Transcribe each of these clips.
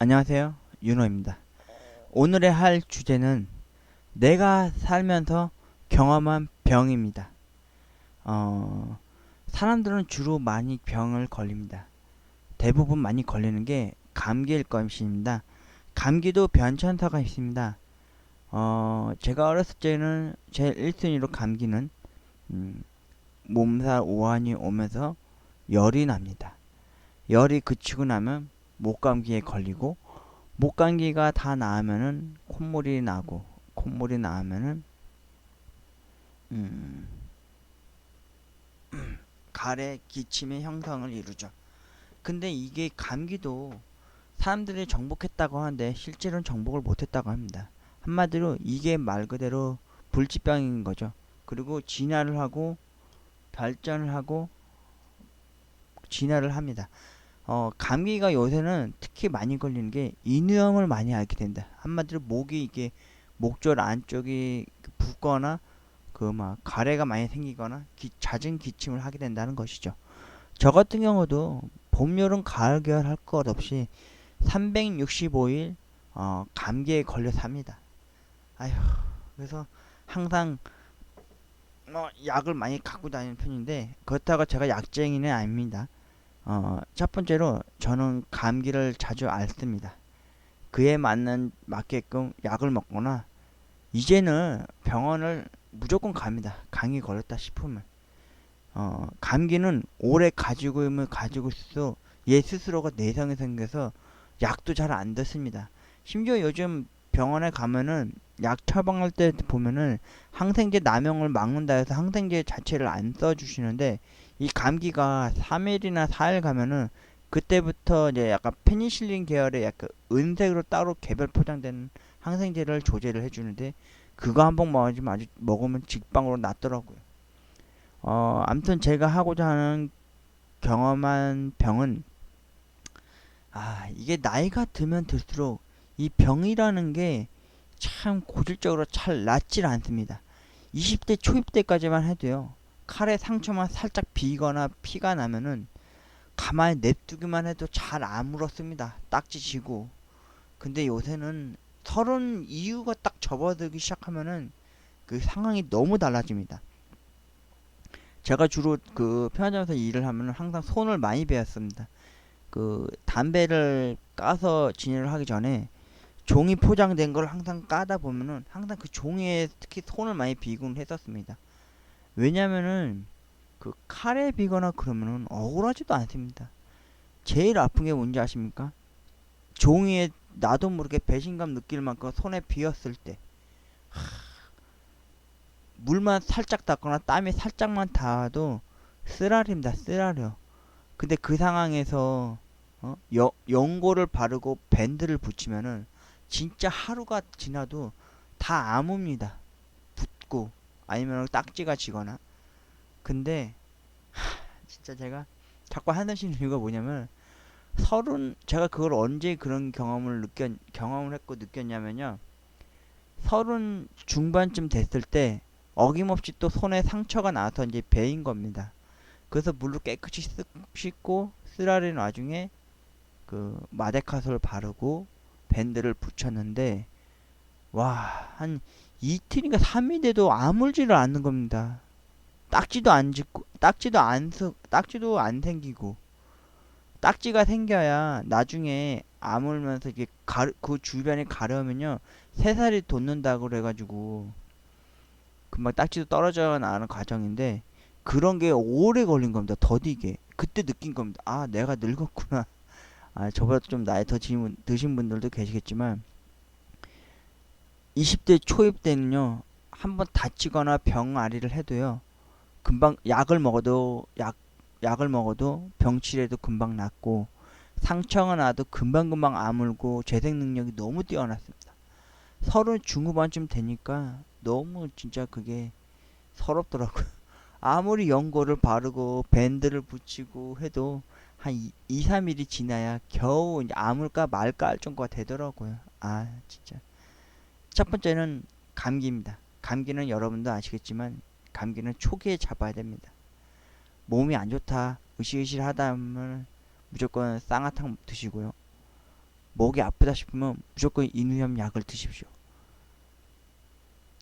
안녕하세요. 윤호입니다. 오늘의 할 주제는 내가 살면서 경험한 병입니다. 사람들은 주로 많이 병을 걸립니다. 대부분 많이 걸리는 게 감기일 것입니다. 감기도 변천사가 있습니다. 제가 어렸을 때는 제일 1순위로 감기는 음, 몸살 오한이 오면서 열이 납니다. 열이 그치고 나면 목감기에 걸리고 목감기가 다 나으면은 콧물이 나고 콧물이 나으면은 음, 가래 기침의 형성을 이루죠. 근데 이게 감기도 사람들이 정복했다고 하는데 실제로는 정복을 못했다고 합니다. 한마디로 이게 말 그대로 불치병인 거죠. 그리고 진화를 하고 발전을 하고 진화를 합니다. 감기가 요새는 특히 많이 걸리는 게 인후염을 많이 앓게 된다. 한마디로 목이 이게 목줄 안쪽이 붓거나 그 막 가래가 많이 생기거나 잦은 기침을 하게 된다는 것이죠. 저 같은 경우도 봄, 여름, 가을, 겨울 할 것 없이 365일 감기에 걸려 삽니다. 아휴, 그래서 항상 약을 많이 갖고 다니는 편인데 그렇다고 제가 약쟁이는 아닙니다. 첫 번째로 저는 감기를 자주 앓습니다. 그에 맞게끔 약을 먹거나 이제는 병원을 무조건 갑니다. 감기 걸렸다 싶으면. 감기는 오래 가지고 있어도 얘 스스로가 내성이 생겨서 약도 잘 안 듣습니다. 심지어 요즘 병원에 가면은 약 처방할 때 보면은 항생제 남용을 막는다 해서 항생제 자체를 안 써주시는데 이 감기가 3일이나 4일 가면은 그때부터 이제 약간 페니실린 계열의 약간 은색으로 따로 개별 포장된 항생제를 조제를 해주는데 그거 한 번 먹으면 직방으로 낫더라고요. 아무튼 제가 하고자 하는 경험한 병은 이게 나이가 들면 들수록 이 병이라는 게 참 고질적으로 잘 낫질 않습니다. 20대 초입 때까지만 해도요. 칼에 상처만 살짝 비거나 피가 나면은 가만히 냅두기만 해도 잘 아물었습니다. 딱지지고. 근데 요새는 서른 이유가 딱 접어들기 시작하면은 그 상황이 너무 달라집니다. 제가 주로 그 편의점에서 일을 하면 항상 손을 많이 베었습니다. 그 담배를 까서 진열을 하기 전에 종이 포장된 걸 항상 까다 보면은 항상 그 종이에 특히 손을 많이 비곤 했었습니다. 왜냐면은 그 칼에 비거나 그러면은 억울하지도 않습니다. 제일 아픈 게 뭔지 아십니까? 종이에 나도 모르게 배신감 느낄 만큼 손에 비었을 때 물만 살짝 닿거나 땀이 살짝만 닿아도 쓰라립니다. 쓰라려. 근데 그 상황에서 연고를 바르고 밴드를 붙이면은 진짜 하루가 지나도 다 아뭅니다. 붓고 아니면 딱지가 지거나. 근데 진짜 제가 자꾸 하는 이유가 뭐냐면 제가 그걸 언제 그런 경험을 했고 느꼈냐면요. 서른 중반쯤 됐을 때 어김없이 또 손에 상처가 나서 이제 베인 겁니다. 그래서 물로 깨끗이 씻고 쓰라린 와중에 그 마데카솔 바르고 밴드를 붙였는데 와, 한 이틀인가 3일 돼도 아물지를 않는 겁니다. 딱지도 안 짓고 딱지도 안 생기고 딱지가 생겨야 나중에 아물면서 이게 그 주변에 가려면요 새살이 돋는다고 그래가지고 금방 딱지도 떨어져 나가는 과정인데 그런 게 오래 걸린 겁니다. 더디게 그때 느낀 겁니다. 아, 내가 늙었구나. 저보다 좀 나이 더 드신 분들도 계시겠지만 20대 초입 때는요 한번 다치거나 병아리를 해도요 금방 약을 먹어도 병치레도 금방 낫고 상처가 나도 금방금방 아물고 재생 능력이 너무 뛰어났습니다. 서른 중후반쯤 되니까 너무 진짜 그게 서럽더라고요. 아무리 연고를 바르고 밴드를 붙이고 해도 한 2, 3일이 지나야 겨우 이제 아물까 말까 할 정도가 되더라고요. 진짜. 첫 번째는 감기입니다. 감기는 여러분도 아시겠지만 감기는 초기에 잡아야 됩니다. 몸이 안 좋다, 으실으실하다 하면 무조건 쌍화탕 드시고요. 목이 아프다 싶으면 무조건 인후염 약을 드십시오.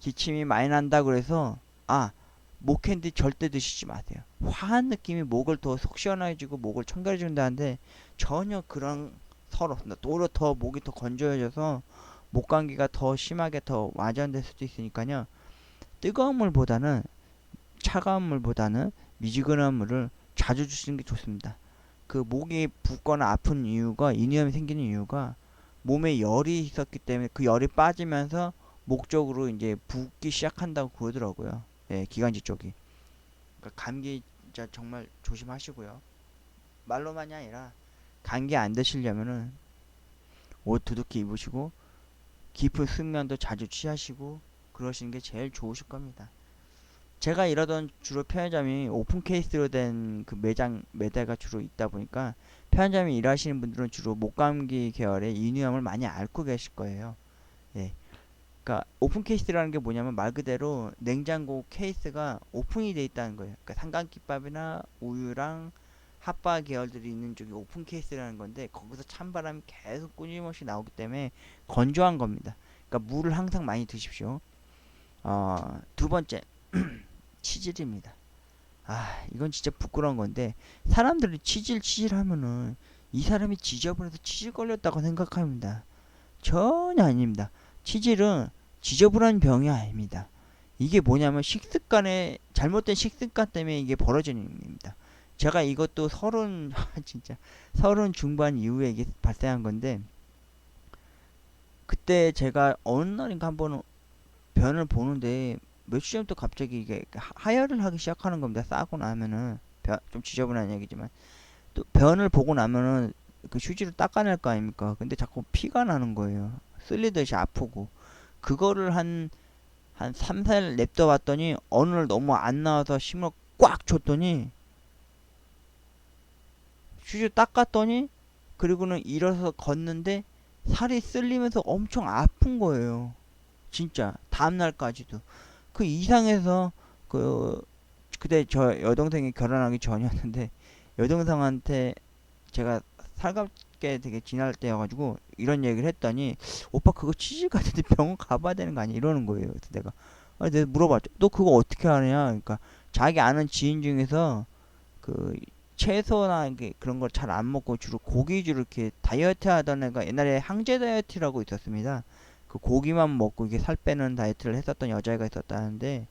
기침이 많이 난다 그래서 목캔디 절대 드시지 마세요. 화한 느낌이 목을 더 속 시원해지고 목을 청결해 준다는데 전혀 그런 서로 오히려 더 목이 더 건조해져서 목 감기가 더 심하게 더 와전될 수도 있으니까요. 뜨거운 물보다는 차가운 물보다는 미지근한 물을 자주 주시는 게 좋습니다. 그 목이 붓거나 아픈 이유가 인후염이 생기는 이유가 몸에 열이 있었기 때문에 그 열이 빠지면서 목 쪽으로 이제 붓기 시작한다고 그러더라고요. 예, 기관지 쪽이. 그러니까 감기 진짜 정말 조심하시고요. 말로만이 아니라 감기 안 드시려면은 옷 두둑히 입으시고 깊은 숙면도 자주 취하시고 그러시는 게 제일 좋으실 겁니다. 제가 일하던 주로 편의점이 오픈 케이스로 된 그 매대가 주로 있다 보니까 편의점에 일하시는 분들은 주로 목감기 계열의 인후염을 많이 앓고 계실 거예요. 예. 그러니까 오픈 케이스라는 게 뭐냐면 말 그대로 냉장고 케이스가 오픈이 돼 있다는 거예요. 그러니까 삼각김밥이나 우유랑 핫바 계열들이 있는 쪽이 오픈 케이스라는 건데 거기서 찬바람이 계속 끊임없이 나오기 때문에 건조한 겁니다. 그러니까 물을 항상 많이 드십시오. 두 번째 치질입니다. 이건 진짜 부끄러운 건데 사람들이 치질 하면은 이 사람이 지저분해서 치질 걸렸다고 생각합니다. 전혀 아닙니다. 치질은 지저분한 병이 아닙니다. 이게 뭐냐면 식습관에 잘못된 식습관 때문에 이게 벌어지는 일입니다. 제가 이것도 서른 진짜 서른 중반 이후에 이게 발생한 건데 그때 제가 어느 날인가 한번 변을 보는데 며칠 전부터 갑자기 이게 하혈을 하기 시작하는 겁니다. 싸고 나면은 좀 지저분한 얘기지만 또 변을 보고 나면은 그 휴지로 닦아낼 거 아닙니까? 근데 자꾸 피가 나는 거예요. 쓸리듯이 아프고 그거를 한 3, 4일 냅둬 봤더니 어느 날 너무 안 나와서 힘을 꽉 줬더니 휴지 닦았더니 그리고는 일어서 걷는데 살이 쓸리면서 엄청 아픈 거예요. 진짜 다음날까지도 그 이상해서 그 그때 저 여동생이 결혼하기 전이었는데 여동생한테 제가 살갑게 되게 지날 때여가지고 이런 얘기를 했더니 오빠 그거 치질 같은데 병원 가봐야 되는 거 아니야 이러는 거예요. 그래서 내가 물어봤죠. 너 그거 어떻게 하느냐? 그러니까 자기 아는 지인 중에서 그 채소나 이게 그런 걸 잘 안 먹고 주로 고기 위주로 이렇게 다이어트 하던 애가 옛날에 항제 다이어트라고 있었습니다. 그 고기만 먹고 이게 살 빼는 다이어트를 했었던 여자애가 있었다는데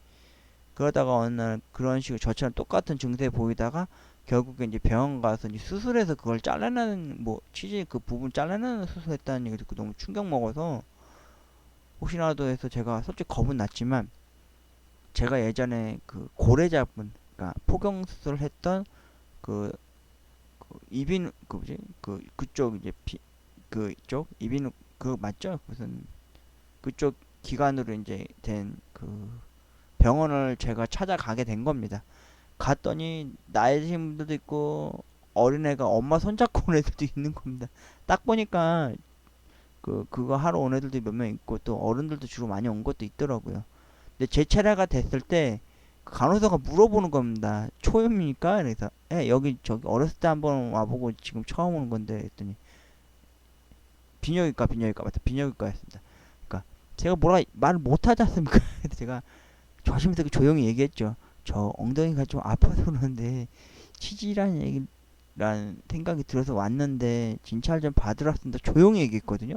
그러다가 어느 날 그런 식으로 저처럼 똑같은 증세 보이다가 결국에 이제 병원 가서 이제 수술해서 그걸 잘라내는 뭐 치질 그 부분 잘라내는 수술했다는 얘기 듣고 너무 충격 먹어서 혹시라도 해서 제가 솔직히 겁은 났지만 제가 예전에 그 고래잡은 그러니까 포경 수술을 했던 그, 그 이비인 그 뭐지 그쪽 이제 그쪽 이비인 그 맞죠? 무슨 그쪽 기관으로 이제 된 그 병원을 제가 찾아가게 된 겁니다. 갔더니 나이 드신 분들도 있고 어린애가 엄마 손잡고 온 애들도 있는 겁니다. 딱 보니까 그거 하러 온 애들도 몇 명 있고 또 어른들도 주로 많이 온 것도 있더라고요. 근데 제 차례가 됐을 때 간호사가 물어보는 겁니다. 초염이니까 그래서 여기 저기 어렸을 때 한번 와보고 지금 처음 오는 건데 했더니 비뇨기과 맞다 비뇨기과였습니다. 그러니까 제가 뭐라 말을 못하지 않습니까? 그래서 제가 조심해서 조용히 얘기했죠. 저 엉덩이가 좀 아파서 그러는데 치질한 얘기란 생각이 들어서 왔는데 진찰 좀 받으러 왔습니다. 조용히 얘기했거든요.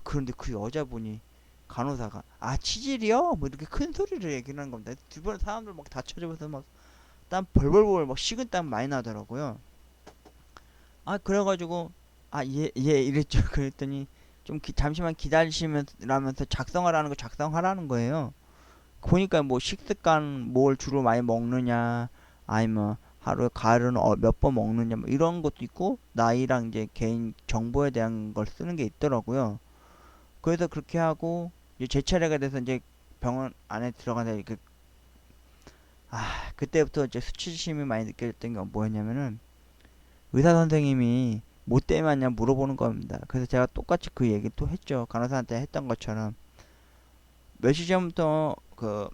그런데 그 여자분이 간호사가 치질이요? 뭐 이렇게 큰 소리를 얘기하는 겁니다. 주변 사람들 막 다쳐져서 막 땀 벌벌벌 막 식은땀 많이 나더라고요. 그래가지고 예 이랬죠. 그랬더니 좀 잠시만 기다리시면서 작성하라는 거 작성하라는 거예요. 보니까 뭐 식습관 뭘 주로 많이 먹느냐 아니면 하루에 가을은 몇 번 먹느냐 뭐 이런 것도 있고 나이랑 이제 개인 정보에 대한 걸 쓰는 게 있더라고요. 그래서 그렇게 하고 이제 제 차례가 돼서 이제 병원 안에 들어가는데 그때부터 이제 수치심이 많이 느껴졌던 게 뭐였냐면은 의사 선생님이 뭐 때문에 왔냐 물어보는 겁니다. 그래서 제가 똑같이 그 얘기 또 했죠. 간호사한테 했던 것처럼 며칠 전부터 그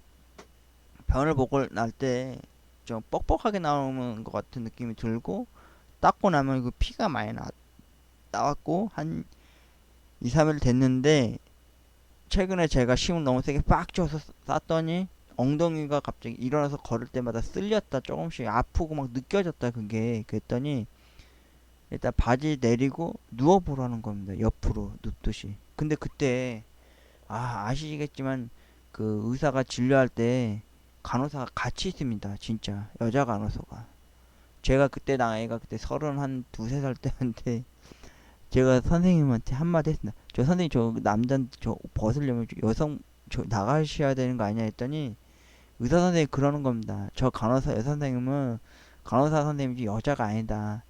변을 보고 날 때 좀 뻑뻑하게 나오는 것 같은 느낌이 들고 닦고 나면 그 피가 많이 나왔고 한 2, 3일 됐는데 최근에 제가 힘을 너무 세게 빡 줘서 쌌더니 엉덩이가 갑자기 일어나서 걸을 때마다 쓸렸다, 조금씩 아프고 막 느껴졌다 그게. 그랬더니 일단 바지 내리고 누워보라는 겁니다. 옆으로 눕듯이. 근데 그때 아시겠지만 그 의사가 진료할 때 간호사가 같이 있습니다. 진짜 여자 간호사가. 제가 그때 나이가 그때 서른 한 두세 살 때인데 제가 선생님한테 한마디 했습니다. 저 선생님, 저 남자 저 벗으려면 여성 저 나가셔야 되는 거 아니냐 했더니 의사 선생님이 그러는 겁니다. 저 간호사 여사 선생님은 간호사 선생님이지 여자가 아니다.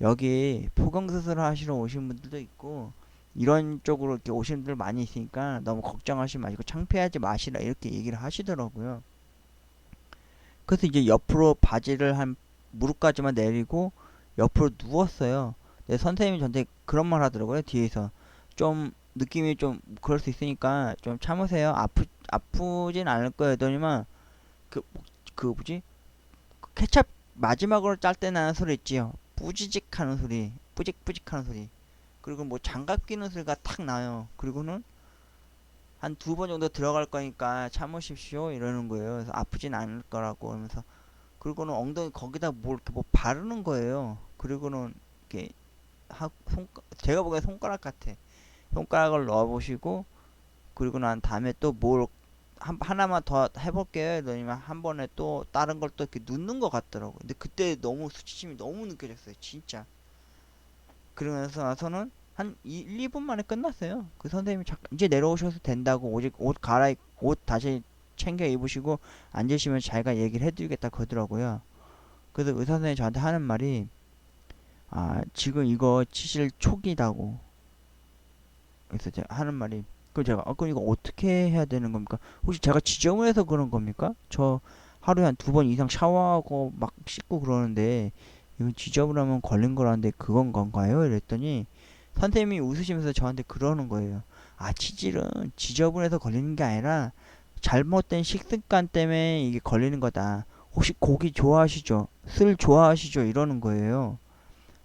여기 포경 수술을 하시러 오신 분들도 있고 이런 쪽으로 이렇게 오시는 분들 많이 있으니까 너무 걱정하지 마시고 창피하지 마시라, 이렇게 얘기를 하시더라고요. 그래서 이제 옆으로 바지를 한 무릎까지만 내리고 옆으로 누웠어요. 네, 선생님이 저한테 그런 말 하더라고요. 뒤에서 좀 느낌이 좀 그럴 수 있으니까 좀 참으세요. 아프진 않을 거예요. 더니만 그, 그 뭐지? 그 케찹 마지막으로 짤 때 나는 소리 있지요. 뿌지직 하는 소리, 뿌직뿌직 하는 소리. 그리고 뭐 장갑 끼는 소리가 탁 나요. 그리고는 한 두 번 정도 들어갈 거니까 참으십시오 이러는 거예요. 그래서 아프진 않을 거라고 하면서, 그리고는 엉덩이 거기다 뭘 이렇게 뭐 바르는 거예요. 그리고는 이렇게 제가 보기엔 손가락 같아. 손가락을 넣어보시고 그리고 난 다음에 또 뭘 하나만 더 해볼게요. 이러면 한 번에 또 다른 걸 또 이렇게 넣는 것 같더라고. 근데 그때 너무 수치심이 너무 느껴졌어요. 진짜. 그러면서 나서는 한 1, 2분 만에 끝났어요. 그 선생님이 이제 내려오셔도 된다고, 오직 옷 다시 챙겨 입으시고 앉으시면 자기가 얘기를 해드리겠다 그러더라고요. 그래서 의사 선생님이 저한테 하는 말이 지금 이거 치실 초기다고. 그래서 제가 하는 말이, 그럼 제가 그럼 이거 어떻게 해야 되는 겁니까? 혹시 제가 지저분해서 그런 겁니까? 저 하루에 한 두 번 이상 샤워하고 막 씻고 그러는데 이건 지저분하면 걸린 거라는데 그건 건가요? 이랬더니 선생님이 웃으시면서 저한테 그러는 거예요. 치질은 지저분해서 걸리는 게 아니라 잘못된 식습관 때문에 이게 걸리는 거다. 혹시 고기 좋아하시죠? 술 좋아하시죠? 이러는 거예요.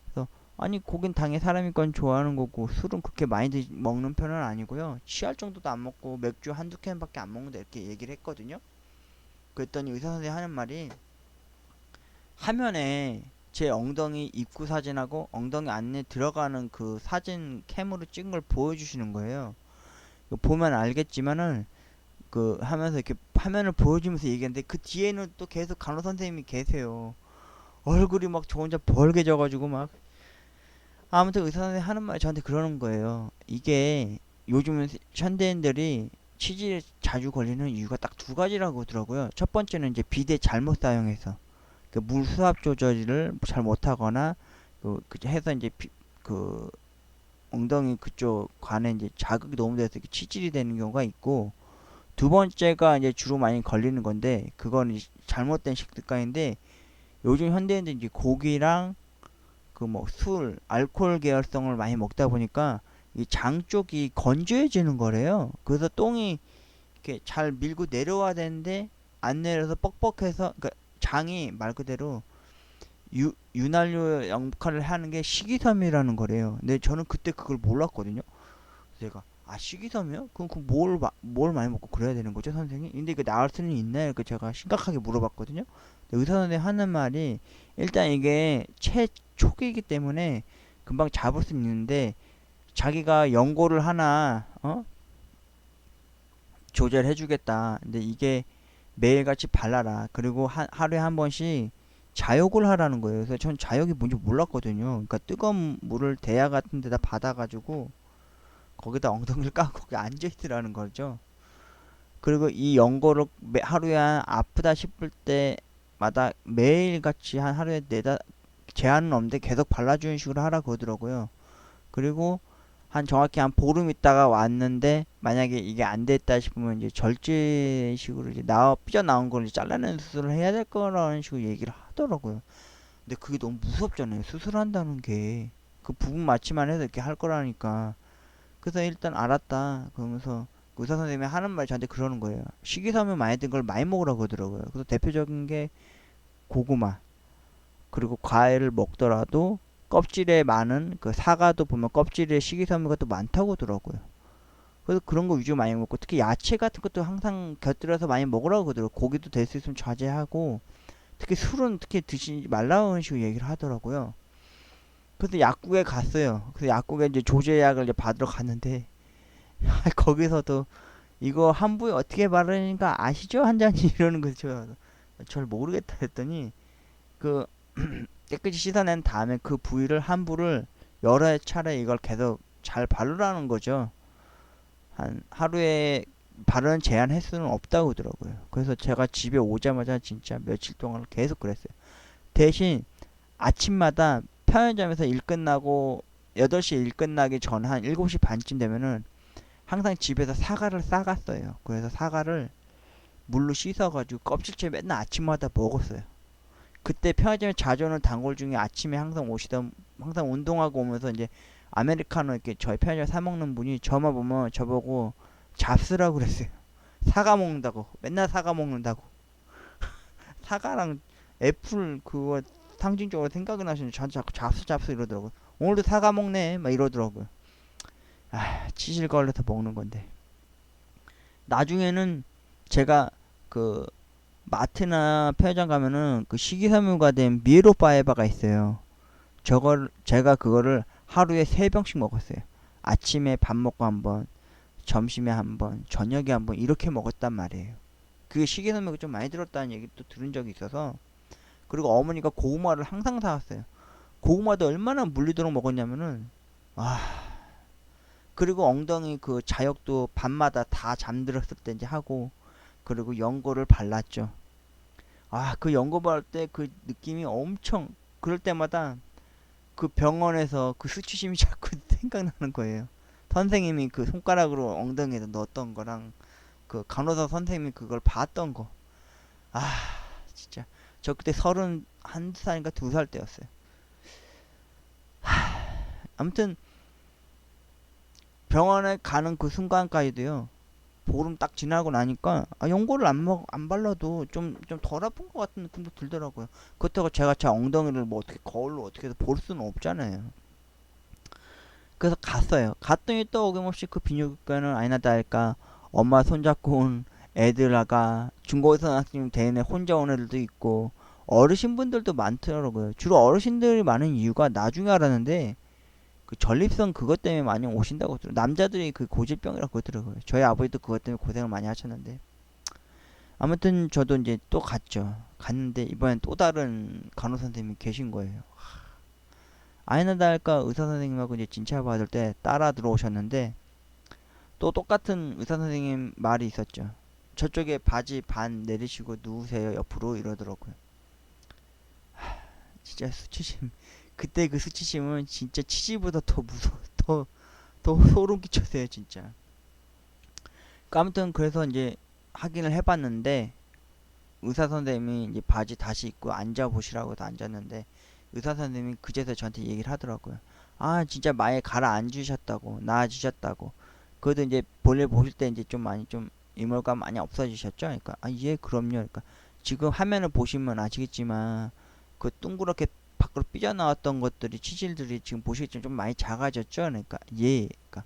그래서 아니, 고긴 당연히 사람이 건 좋아하는 거고 술은 그렇게 많이 먹는 편은 아니고요. 취할 정도도 안 먹고 맥주 한두 캔밖에 안 먹는다, 이렇게 얘기를 했거든요. 그랬더니 의사 선생님이 하는 말이, 화면에 제 엉덩이 입구 사진하고 엉덩이 안에 들어가는 그 사진 캠으로 찍은 걸 보여주시는 거예요. 보면 알겠지만은 그 하면서 이렇게 화면을 보여주면서 얘기했는데 그 뒤에는 또 계속 간호 선생님이 계세요. 얼굴이 막 저 혼자 벌게져가지고 막. 아무튼 의사 선생님이 하는 말이 저한테 그러는 거예요. 이게 요즘은 현대인들이 치질에 자주 걸리는 이유가 딱 두 가지라고 하더라고요. 첫 번째는 이제 비데 잘못 사용해서 그 물 수압 조절을 잘 못하거나 해서 이제 그 엉덩이 그쪽 관에 이제 자극이 너무 돼서 이렇게 치질이 되는 경우가 있고, 두 번째가 이제 주로 많이 걸리는 건데 그건 잘못된 식습관인데, 요즘 현대인들이 이제 고기랑 그 뭐 술, 알코올 계열성을 많이 먹다 보니까 이 장 쪽이 건조해지는 거래요. 그래서 똥이 이렇게 잘 밀고 내려와야 되는데 안 내려서 뻑뻑해서, 그러니까 장이 말 그대로 윤활유 역할을 하는 게 식이섬유라는 거래요. 근데 저는 그때 그걸 몰랐거든요. 제가 식이섬유요? 그럼 뭘 많이 먹고 그래야 되는 거죠, 선생님? 근데 이거 나을 수는 있나요? 이렇게 제가 심각하게 물어봤거든요. 의사 선생님 하는 말이, 일단 이게 초기이기 때문에 금방 잡을 수 있는데 자기가 연고를 하나 조절해주겠다. 근데 이게 매일같이 발라라. 그리고 하루에 한 번씩 자욕을 하라는 거예요. 그래서 전 자욕이 뭔지 몰랐거든요. 그러니까 뜨거운 물을 대야 같은 데다 받아가지고 거기다 엉덩이를 까고 거기 앉아있으라는 거죠. 그리고 이 연고를 하루에 아프다 싶을 때마다 매일같이 한 하루에 제한은 없는데 계속 발라주는 식으로 하라 그러더라고요. 그리고 정확히 한 보름 있다가 왔는데 만약에 이게 안 됐다 싶으면 이제 절제식으로 이제 삐져나온 걸 이제 잘라내는 수술을 해야 될 거라는 식으로 얘기를 하더라고요. 근데 그게 너무 무섭잖아요. 수술한다는 게 그 부분 마취만 해서 이렇게 할 거라니까. 그래서 일단 알았다 그러면서 의사 선생님이 하는 말이 저한테 그러는 거예요. 식이섬유 많이 든 걸 많이 먹으라고 그러더라고요. 그래서 대표적인 게 고구마, 그리고 과일을 먹더라도 껍질에 많은 그 사과도 보면 껍질에 식이섬유가 또 많다고 하더라고요. 그래서 그런 거 위주로 많이 먹고 특히 야채 같은 것도 항상 곁들여서 많이 먹으라고 그러더라고요. 고기도 될 수 있으면 자제하고 특히 술은 특히 드시지 말라는 식으로 얘기를 하더라고요. 그래서 약국에 갔어요. 그래서 약국에 이제 조제약을 이제 받으러 갔는데 거기서도 이거 함부에 어떻게 바르니까 아시죠? 한 잔이 이러는 거죠. 절 모르겠다 했더니 그 깨끗이 씻어낸 다음에 그 부위를 함부를 여러 차례 이걸 계속 잘 바르라는 거죠. 한 하루에 바르는 제한 횟수는 없다고 하더라고요. 그래서 제가 집에 오자마자 진짜 며칠 동안 계속 그랬어요. 대신 아침마다 편의점에서 일 끝나고 8시에 일 끝나기 전 한 7시 반쯤 되면은 항상 집에서 사과를 싸갔어요. 그래서 사과를 물로 씻어가지고 껍질째 맨날 아침마다 먹었어요. 그때 편의점에 자주 오는 단골 중에 아침에 항상 오시던 항상 운동하고 오면서 이제 아메리카노 이렇게 저희 편의점 사 먹는 분이 저만 보면 저보고 잡스라고 그랬어요. 사과 먹는다고 맨날 사과 먹는다고 사과랑 애플 그거 상징적으로 생각이 나시는데 저한테 자꾸 잡스 잡스 이러더라고요. 오늘도 사과 먹네 막 이러더라고요. 아 치질 걸려서 먹는 건데 나중에는 제가 그 마트나 편의점 가면은 그 식이섬유가 된 미에로파에바가 있어요. 저걸 제가 그거를 하루에 3병씩 먹었어요. 아침에 밥 먹고 한 번, 점심에 한 번, 저녁에 한 번 이렇게 먹었단 말이에요. 그게 식이섬유가 좀 많이 들었다는 얘기 또 들은 적이 있어서 그리고 어머니가 고구마를 항상 사왔어요. 고구마도 얼마나 물리도록 먹었냐면은 아 그리고 엉덩이 그 자역도 밤마다 다 잠들었을 때 이제 하고 그리고 연고를 발랐죠. 아, 그 연고 바를 때 그 느낌이 엄청 그럴 때마다 그 병원에서 그 수치심이 자꾸 생각나는 거예요. 선생님이 그 손가락으로 엉덩이에 넣었던 거랑 그 간호사 선생님이 그걸 봤던 거. 아, 진짜. 저 그때 31살인가 2살 때였어요. 아무튼 병원에 가는 그 순간까지도요. 보름 딱 지나고 나니까 아, 연고를 안 발라도 좀 덜 아픈 것 같은 느낌도 들더라고요. 그렇다고 제가 제 엉덩이를 뭐 어떻게 거울로 어떻게 해서 볼 수는 없잖아요. 그래서 갔어요. 갔더니 또 어김없이 그 비뇨기과는 아니나 다를까 엄마 손잡고 온 애들아가 중고등학생 대인에 혼자 온 애들도 있고 어르신분들도 많더라고요. 주로 어르신들이 많은 이유가 나중에 알았는데 그 전립선 그것 때문에 많이 오신다고 들어요. 남자들이 그 고질병이라고 그러더라고요. 저희 아버지도 그것 때문에 고생을 많이 하셨는데 아무튼 저도 이제 또 갔죠. 갔는데 이번엔 또 다른 간호 선생님이 계신 거예요. 아니나 다를까 의사 선생님하고 이제 진찰 받을 때 따라 들어오셨는데 또 똑같은 의사 선생님 말이 있었죠. 저쪽에 바지 반 내리시고 누우세요 옆으로 이러더라고요. 진짜 수치심. 그때 그 수치심은 진짜 치질보다 더 무서워. 더 소름 끼쳤어요 진짜. 아무튼 그래서 이제 확인을 해봤는데 의사 선생님이 이제 바지 다시 입고 앉아 보시라고 해서 앉았는데 의사 선생님이 그제서 저한테 얘기를 하더라고요. 아 진짜 많이 가라앉으셨다고 나아지셨다고. 그래도 이제 볼일 보실 때 이제 좀 많이 좀 이물감 많이 없어지셨죠? 그러니까 아 예 그럼요. 그러니까 지금 화면을 보시면 아시겠지만 그 둥그렇게 밖으로 삐져나왔던 것들이 치질들이 지금 보시겠지만 좀 많이 작아졌죠? 그러니까 예. 그러니까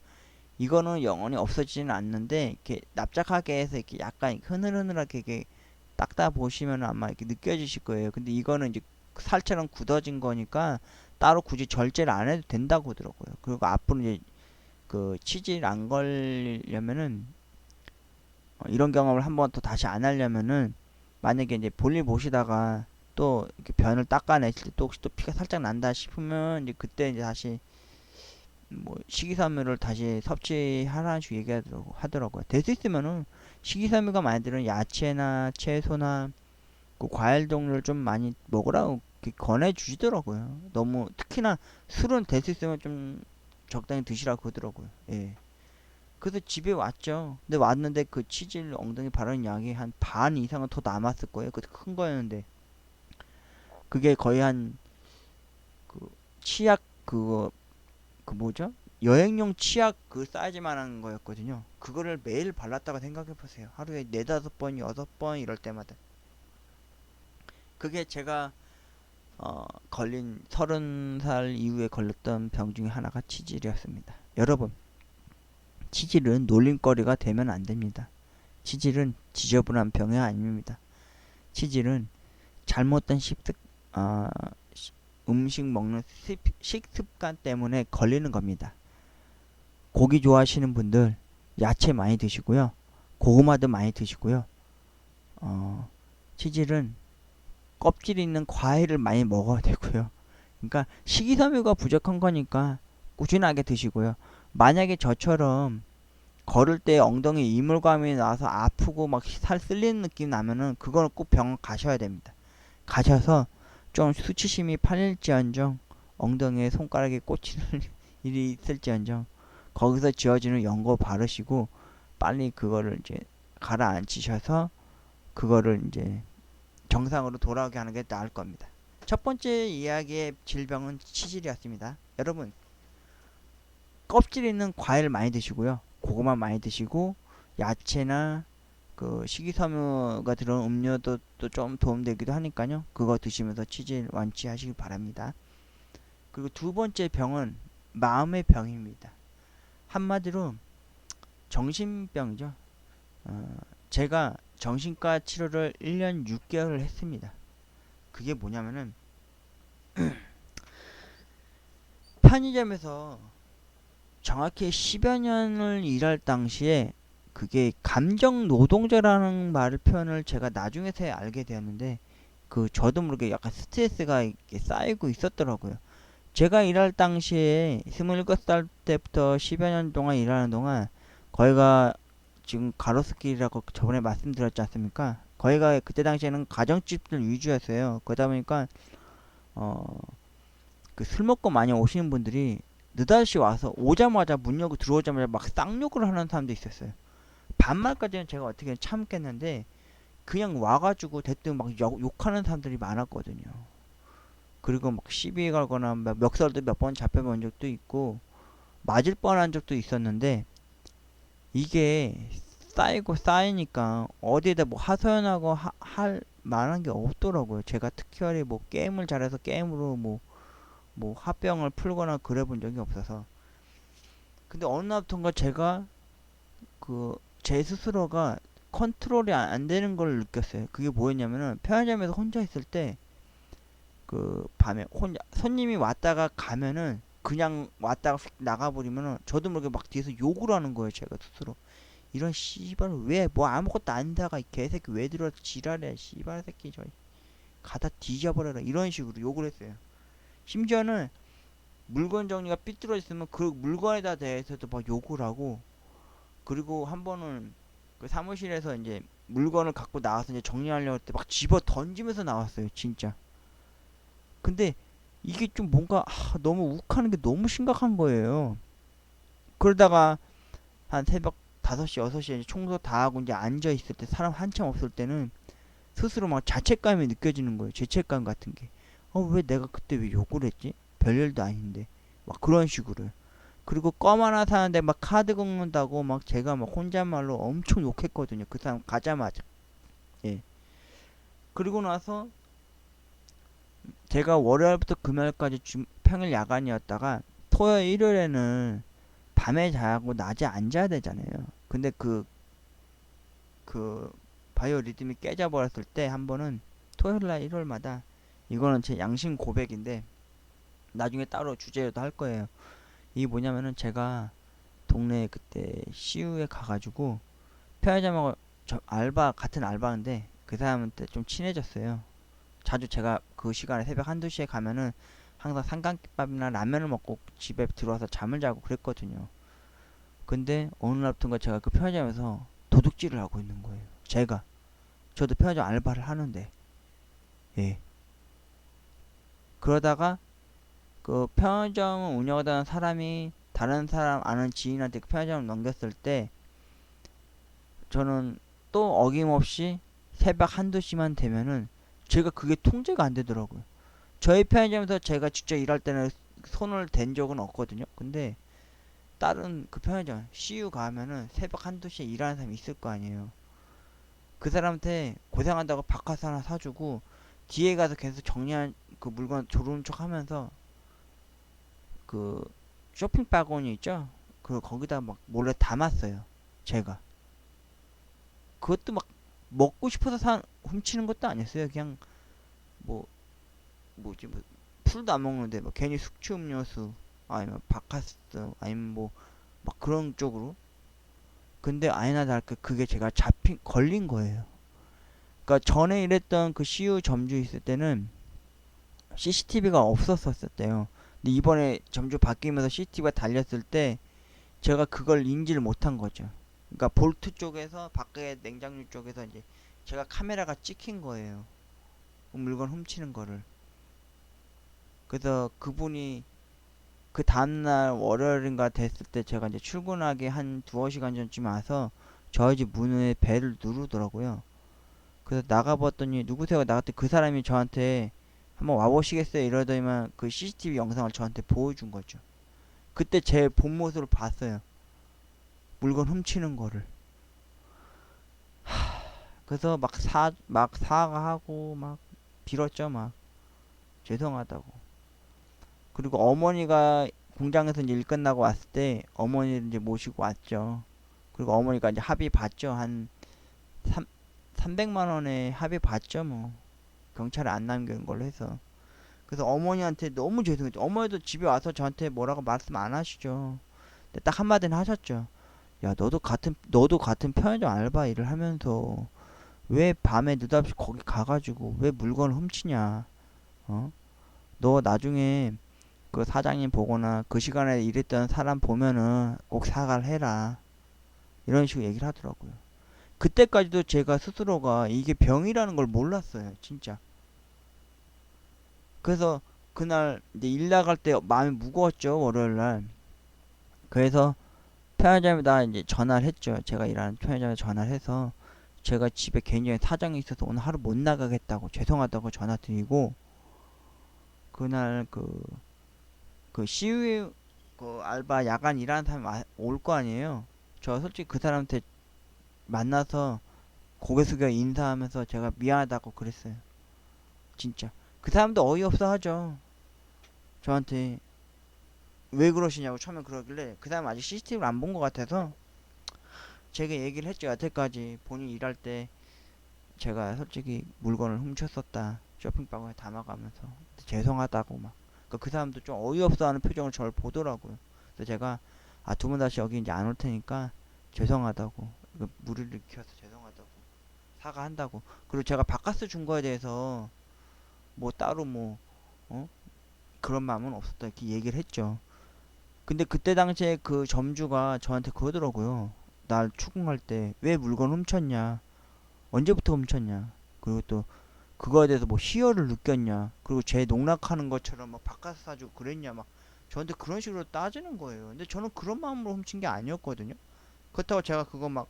이거는 영원히 없어지지는 않는데 이렇게 납작하게 해서 이렇게 약간 흐늘흐늘하게 이렇게 닦다 보시면 아마 이렇게 느껴지실 거예요. 근데 이거는 이제 살처럼 굳어진 거니까 따로 굳이 절제를 안 해도 된다고 하더라고요. 그리고 앞으로 이제 그 치질 안 걸리려면은 이런 경험을 한번 더 다시 안 하려면은 만약에 이제 볼일 보시다가 또 이렇게 변을 닦아내실 때 또 혹시 또 피가 살짝 난다 싶으면 이제 그때 이제 다시 뭐 식이섬유를 다시 섭취하라는 식으로 하더라고요. 될 수 있으면은 식이섬유가 많이 들은 야채나 채소나 그 과일 종류를 좀 많이 먹으라고 권해주시더라고요. 너무 특히나 술은 될 수 있으면 좀 적당히 드시라고 그러더라고요. 예. 그래서 집에 왔죠. 근데 왔는데 그 치질 엉덩이 바르는 약이 한 반 이상은 더 남았을 거예요. 그때 큰 거였는데 그게 거의 한 그 치약 그 뭐죠? 여행용 치약 그 사이즈만한 거였거든요. 그거를 매일 발랐다가 생각해 보세요. 하루에 4, 5번, 6번 이럴 때마다. 그게 제가 걸린 30살 이후에 걸렸던 병 중에 하나가 치질이었습니다. 여러분, 치질은 놀림거리가 되면 안 됩니다. 치질은 지저분한 병이 아닙니다. 치질은 잘못된 아, 음식 먹는 식습관 때문에 걸리는 겁니다. 고기 좋아하시는 분들 야채 많이 드시고요. 고구마도 많이 드시고요. 치질은 껍질 있는 과일을 많이 먹어야 되고요. 그러니까 식이섬유가 부족한 거니까 꾸준하게 드시고요. 만약에 저처럼 걸을 때 엉덩이 이물감이 나서 아프고 막 살 쓸리는 느낌 나면은 그거는 꼭 병원 가셔야 됩니다. 가셔서 좀 수치심이 팔릴지언정 엉덩이에 손가락에 꽂히는 일이 있을지언정 거기서 지어지는 연고 바르시고 빨리 그거를 이제 가라앉히셔서 그거를 이제 정상으로 돌아오게 하는 게 나을 겁니다. 첫 번째 이야기의 질병은 치질이었습니다. 여러분, 껍질 있는 과일 많이 드시고요. 고구마 많이 드시고 야채나 그 식이섬유가 들어온 음료도 또 좀 도움되기도 하니까요. 그거 드시면서 치질 완치하시기 바랍니다. 그리고 두 번째 병은 마음의 병입니다. 한마디로 정신병이죠. 제가 정신과 치료를 1년 6개월을 했습니다. 그게 뭐냐면은 편의점에서 정확히 10여 년을 일할 당시에 그게 감정 노동자라는 말을 표현을 제가 나중에서야 알게 되었는데 그 저도 모르게 약간 스트레스가 이렇게 쌓이고 있었더라고요. 제가 일할 당시에 27살 때부터 10여 년 동안 일하는 동안 거기가 지금 가로수길이라고 저번에 말씀드렸지 않습니까? 거기가 그때 당시에는 가정집들 위주였어요. 그러다 보니까 그 술 먹고 많이 오시는 분들이 느닷이 와서 오자마자 문 열고 들어오자마자 막 쌍욕을 하는 사람도 있었어요. 반말까지는 제가 어떻게 참겠는데 그냥 와가지고 대뜸 막 욕하는 사람들이 많았거든요. 그리고 막 시비 걸거나 멱살도 몇 번 잡혀본 적도 있고 맞을 뻔한 적도 있었는데 이게 쌓이고 쌓이니까 어디에다 뭐 하소연하고 할 만한 게 없더라고요. 제가 특별히 뭐 게임을 잘해서 게임으로 뭐 화병을 풀거나 그래 본 적이 없어서. 근데 어느 날부턴가 제가 그 제 스스로가 컨트롤이 안 되는 걸 느꼈어요. 그게 뭐였냐면은 편의점에서 혼자 있을 때 그 밤에 혼자 손님이 왔다가 가면은 그냥 왔다가 휙 나가버리면은 저도 모르게 막 뒤에서 욕을 하는 거예요. 제가 스스로. 이런 씨발 왜 뭐 아무것도 안다가 이 개새끼 왜 들어와서 지랄해 씨발 새끼 저 가다 뒤져버려라 이런 식으로 욕을 했어요. 심지어는 물건 정리가 삐뚤어졌으면 그 물건에다 대해서도 막 욕을 하고 그리고 한 번은 그 사무실에서 이제 물건을 갖고 나와서 이제 정리하려고 할 때 막 집어 던지면서 나왔어요 진짜. 근데 이게 좀 뭔가 너무 욱하는 게 너무 심각한 거예요. 그러다가 한 새벽 5시 6시에 청소 다 하고 이제 앉아 있을 때 사람 한참 없을 때는 스스로 막 자책감이 느껴지는 거예요. 죄책감 같은 게. 왜 내가 그때 왜 욕을 했지? 별일도 아닌데. 막 그런 식으로. 그리고 껌 하나 사는데 막 카드 긁는다고 막 제가 막 혼잣말로 엄청 욕했거든요. 그 사람 가자마자. 예. 그리고 나서 제가 월요일부터 금요일까지 평일 야간이었다가 토요일 일요일에는 밤에 자고 낮에 안 자야 되잖아요. 근데 그 바이오 리듬이 깨져버렸을 때 한 번은 토요일날 일요일마다 이거는 제 양심 고백인데 나중에 따로 주제로도 할 거예요. 이게 뭐냐면은 제가 동네에 그때 CU에 가가지고 편의점하고 같은 알바인데 그 사람한테 좀 친해졌어요. 자주 제가 그 시간에 새벽 1, 2시에 가면은 항상 삼각김밥이나 라면을 먹고 집에 들어와서 잠을 자고 그랬거든요. 근데 어느 날부턴가 제가 그 편의점에서 도둑질을 하고 있는 거예요. 저도 편의점 알바를 하는데 예. 그러다가 그 편의점을 운영하던 사람이 다른 사람 아는 지인한테 그 편의점을 넘겼을 때 저는 또 어김없이 새벽 1, 2시만 되면은 제가 그게 통제가 안 되더라고요. 저희 편의점에서 제가 직접 일할 때는 손을 댄 적은 없거든요. 근데 다른 그 편의점 CU 가면은 새벽 1, 2시에 일하는 사람이 있을 거 아니에요. 그 사람한테 고생한다고 바카스 하나 사주고 뒤에 가서 계속 그 물건 조르는 척 하면서 그 쇼핑 바구니 있죠? 그 거기다 막 몰래 담았어요. 제가. 그것도 막 먹고 싶어서 훔치는 것도 아니었어요. 그냥 뭐 뭐지 뭐 술도 안 먹는데 뭐 괜히 숙취 음료수 아니면 바카스 아니면 뭐 막 그런 쪽으로. 근데 아니나 다를까 그게 제가 잡힌 걸린 거예요. 그러니까 전에 일했던 그 CU 점주 있을 때는 CCTV가 없었었대요. 근데 이번에 점주 바뀌면서 CCTV가 달렸을 때 제가 그걸 인지를 못한 거죠. 그러니까 볼트 쪽에서 밖에 냉장류 쪽에서 이제 제가 카메라가 찍힌 거예요. 물건 훔치는 거를. 그래서 그분이 그 다음날 월요일인가 됐을 때 제가 이제 출근하기 한 두어 시간 전쯤 와서 저희 집 문에 벨을 누르더라고요. 그래서 나가봤더니 누구세요? 나갔더니 그 사람이 저한테 한번 와보시겠어요? 이러더니만 그 CCTV 영상을 저한테 보여준 거죠. 그때 제 본 모습을 봤어요. 물건 훔치는 거를. 그래서 막 사과하고 막 빌었죠. 막 죄송하다고. 그리고 어머니가 공장에서 이제 일 끝나고 왔을 때 어머니를 이제 모시고 왔죠. 그리고 어머니가 이제 합의 봤죠. 한 3, 300만 원에 합의 봤죠. 뭐 경찰에 안 남기는 걸로 해서. 그래서 어머니한테 너무 죄송했죠. 어머니도 집에 와서 저한테 뭐라고 말씀 안 하시죠. 근데 딱 한마디는 하셨죠. 야, 너도 같은 편의점 알바 일을 하면서 왜 밤에 느닷없이 거기 가가지고 왜 물건을 훔치냐? 어? 너 나중에 그 사장님 보거나 그 시간에 일했던 사람 보면은 꼭 사과를 해라. 이런 식으로 얘기를 하더라고요. 그때까지도 제가 스스로가 이게 병이라는 걸 몰랐어요. 진짜. 그래서 그날 이제 일 나갈 때 마음이 무거웠죠. 월요일 날. 그래서 편의점에다 이제 전화를 했죠. 제가 일하는 편의점에 전화를 해서 제가 집에 개인적인 사정이 있어서 오늘 하루 못 나가겠다고 죄송하다고 전화 드리고 그날 그 시위 그 알바 야간 일하는 사람이 올 거 아니에요. 저 솔직히 그 사람한테 만나서 고개 숙여 인사하면서 제가 미안하다고 그랬어요. 진짜. 그 사람도 어이없어 하죠. 저한테 왜 그러시냐고 처음에 그러길래 그 사람 아직 CCTV를 안 본 것 같아서 제가 얘기를 했죠. 여태까지 본인 일할 때 제가 솔직히 물건을 훔쳤었다. 쇼핑백에 담아가면서 죄송하다고 막. 그 사람도 좀 어이없어하는 표정을 저를 보더라고요. 그래서 제가 두 번 다시 여기 이제 안 올 테니까 죄송하다고. 무리를 일으켜서 죄송하다고. 사과한다고. 그리고 제가 바카스 준 거에 대해서 뭐 따로 뭐 어? 그런 마음은 없었다 이렇게 얘기를 했죠. 근데 그때 당시에 그 점주가 저한테 그러더라고요. 날 추궁할 때 왜 물건 훔쳤냐? 언제부터 훔쳤냐? 그리고 또 그거에 대해서 뭐 희열을 느꼈냐? 그리고 제 농락하는 것처럼 막 바카스 사주고 그랬냐? 막 저한테 그런 식으로 따지는 거예요. 근데 저는 그런 마음으로 훔친 게 아니었거든요. 그렇다고 제가 그거 막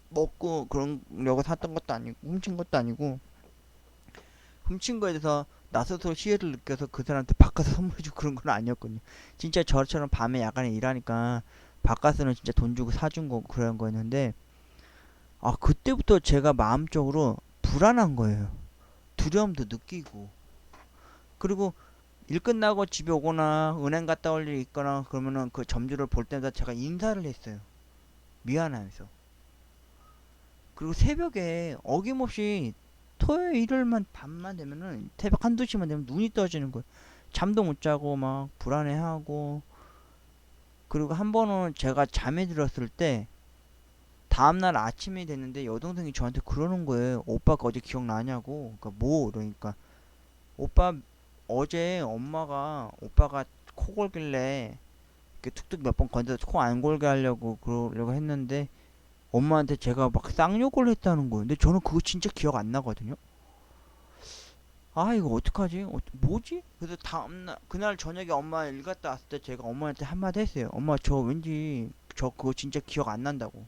먹고 그러려고 샀던 것도 아니고 훔친 것도 아니고 훔친 거에 대해서 나 스스로 희열을 느껴서 그 사람한테 바카스 선물해주고 그런 건 아니었거든요. 진짜 저처럼 밤에 야간에 일하니까 바카스는 진짜 돈 주고 사준 거고 그런 거였는데 그때부터 제가 마음적으로 불안한 거예요. 두려움도 느끼고 그리고 일 끝나고 집에 오거나 은행 갔다 올 일이 있거나 그러면은 그 점주를 볼 때마다 제가 인사를 했어요. 미안하면서. 그리고 새벽에 어김없이 토요일 일요일만 밤만 되면은 새벽 한두 시만 되면 눈이 떠지는 거예요. 잠도 못 자고 막 불안해하고 그리고 한 번은 제가 잠에 들었을 때 다음날 아침이 됐는데 여동생이 저한테 그러는 거예요. 오빠가 어제 기억나냐고. 그러니까 뭐 그러니까 오빠 어제 엄마가 오빠가 코 골길래 이렇게 툭툭 몇 번 건져서 코 안 골게 하려고 그러려고 했는데 엄마한테 제가 막 쌍욕을 했다는 거예요. 근데 저는 그거 진짜 기억 안 나거든요. 이거 어떡하지? 뭐지? 그래서 다음날 그날 저녁에 엄마 일 갔다 왔을 때 제가 엄마한테 한마디 했어요. 엄마 저 왠지 저 그거 진짜 기억 안 난다고.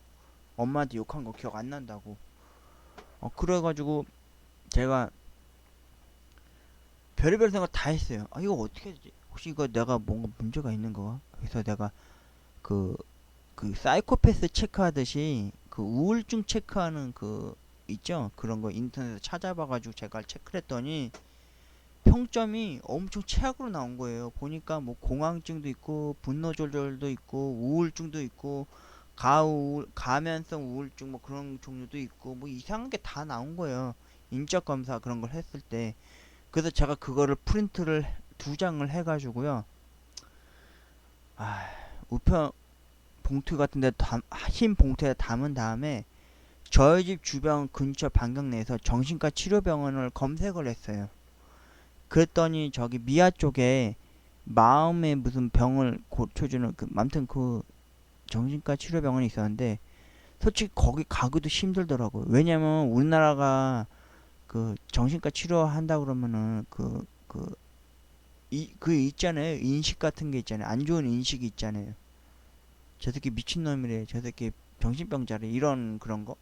엄마한테 욕한 거 기억 안 난다고. 그래가지고 제가 별의별 생각 다 했어요. 이거 어떻게 해야 되지? 혹시 이거 내가 뭔가 문제가 있는 거야? 그래서 내가 그, 그 사이코패스 체크하듯이 그 우울증 체크하는 그 있죠? 그런 거 인터넷에서 찾아봐가지고 제가 체크를 했더니 평점이 엄청 최악으로 나온 거예요. 보니까 뭐 공황증도 있고 분노 조절도 있고 우울증도 있고 가우울 가면성 우울증 뭐 그런 종류도 있고 뭐 이상한 게 다 나온 거예요. 인적 검사 그런 걸 했을 때. 그래서 제가 그거를 프린트를 2장을 해가지고요. 아, 우편 봉투 같은데 흰 봉투에 담은 다음에 저희 집 주변 근처 반경 내에서 정신과 치료병원을 검색을 했어요. 그랬더니 저기 미아 쪽에 마음의 무슨 병을 고쳐주는 그 아무튼 그 정신과 치료병원이 있었는데 솔직히 거기 가기도 힘들더라고요. 왜냐면 우리나라가 그 정신과 치료한다 그러면은 그 있잖아요. 인식 같은 게 있잖아요. 안 좋은 인식이 있잖아요. 저 새끼 미친놈이래. 저 새끼 정신병자래. 이런 그런 거.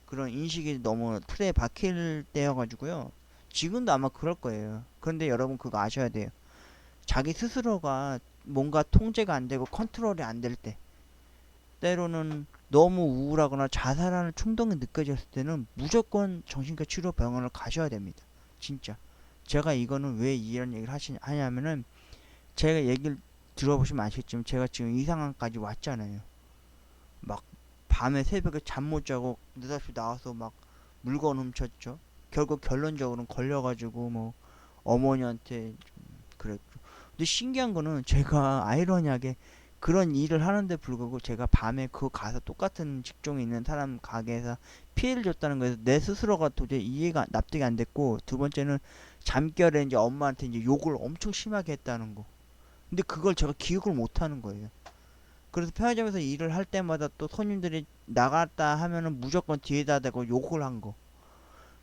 그런 인식이 너무 틀에 박힐 때여가지고요. 지금도 아마 그럴 거예요. 그런데 여러분 그거 아셔야 돼요. 자기 스스로가 뭔가 통제가 안 되고 컨트롤이 안 될 때, 때로는 너무 우울하거나 자살하는 충동이 느껴졌을 때는 무조건 정신과 치료 병원을 가셔야 됩니다. 진짜. 제가 이거는 왜 이런 얘기를 하냐면은 제가 얘기를 들어보시면 아시겠지만 제가 지금 이 상황까지 왔잖아요. 막 밤에 새벽에 잠 못 자고 느닷없이 나와서 막 물건 훔쳤죠. 결국 결론적으로는 걸려가지고 뭐 어머니한테 그랬고. 근데 신기한 거는 제가 아이러니하게 그런 일을 하는데 불구하고 제가 밤에 그 가서 똑같은 직종에 있는 사람 가게에서 피해를 줬다는 거에서 내 스스로가 도저히 이해가 납득이 안 됐고, 두 번째는 잠결에 이제 엄마한테 이제 욕을 엄청 심하게 했다는 거. 근데 그걸 제가 기억을 못 하는 거예요. 그래서 편의점에서 일을 할 때마다 또 손님들이 나갔다 하면은 무조건 뒤에다 대고 욕을 한 거.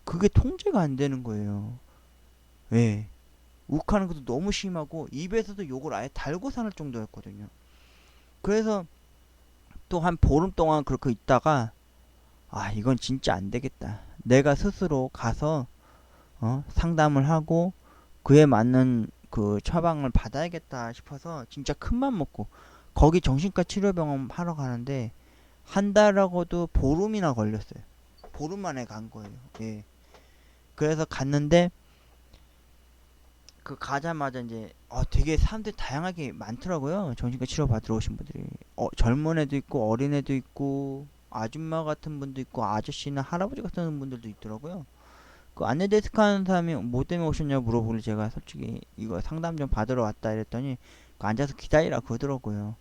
그게 통제가 안 되는 거예요. 왜? 욱하는 것도 너무 심하고 입에서도 욕을 아예 달고 사는 정도였거든요. 그래서 또 한 보름 동안 그렇게 있다가 아 이건 진짜 안 되겠다. 내가 스스로 가서 상담을 하고 그에 맞는 그 처방을 받아야겠다 싶어서 진짜 큰맘 먹고 거기 정신과 치료병원 하러 가는데 한 달하고도 보름이나 걸렸어요. 보름 만에 간 거예요. 예. 그래서 갔는데 그 가자마자 이제 되게 사람들이 다양하게 많더라고요. 정신과 치료 받으러 오신 분들이 젊은 애도 있고 어린 애도 있고 아줌마 같은 분도 있고 아저씨나 할아버지 같은 분들도 있더라고요. 그 안내 데스크 하는 사람이 뭐 때문에 오셨냐고 물어보길래 제가 솔직히 이거 상담 좀 받으러 왔다 이랬더니 그 앉아서 기다리라 그러더라고요.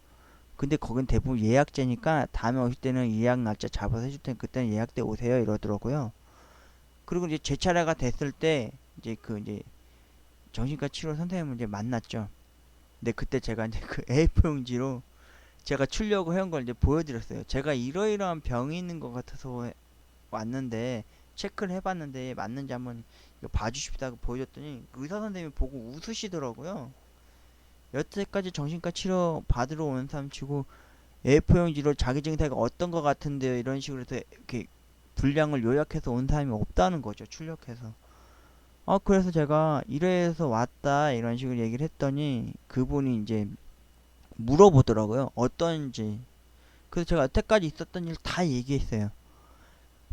근데 거긴 대부분 예약제니까 다음에 오실 때는 예약 날짜 잡아서 해줄 테니 그때는 예약 때 오세요 이러더라고요. 그리고 이제 제 차례가 됐을 때 이제 그 이제 정신과 치료 선생님을 이제 만났죠. 근데 그때 제가 이제 그 A4 용지로 제가 출력을 해온 걸 이제 보여드렸어요. 제가 이러이러한 병이 있는 것 같아서 왔는데 체크를 해봤는데 맞는지 한번 이거 봐주십시다고 보여줬더니 의사 선생님이 보고 웃으시더라고요. 여태까지 정신과 치료 받으러 온 사람 치고 A4 용지로 자기 증세가 어떤 것 같은데요 이런 식으로 해서 이렇게 분량을 요약해서 온 사람이 없다는 거죠. 출력해서. 그래서 제가 이래서 왔다 이런 식으로 얘기를 했더니 그분이 이제 물어보더라고요. 어떤지. 그래서 제가 여태까지 있었던 일 다 얘기했어요.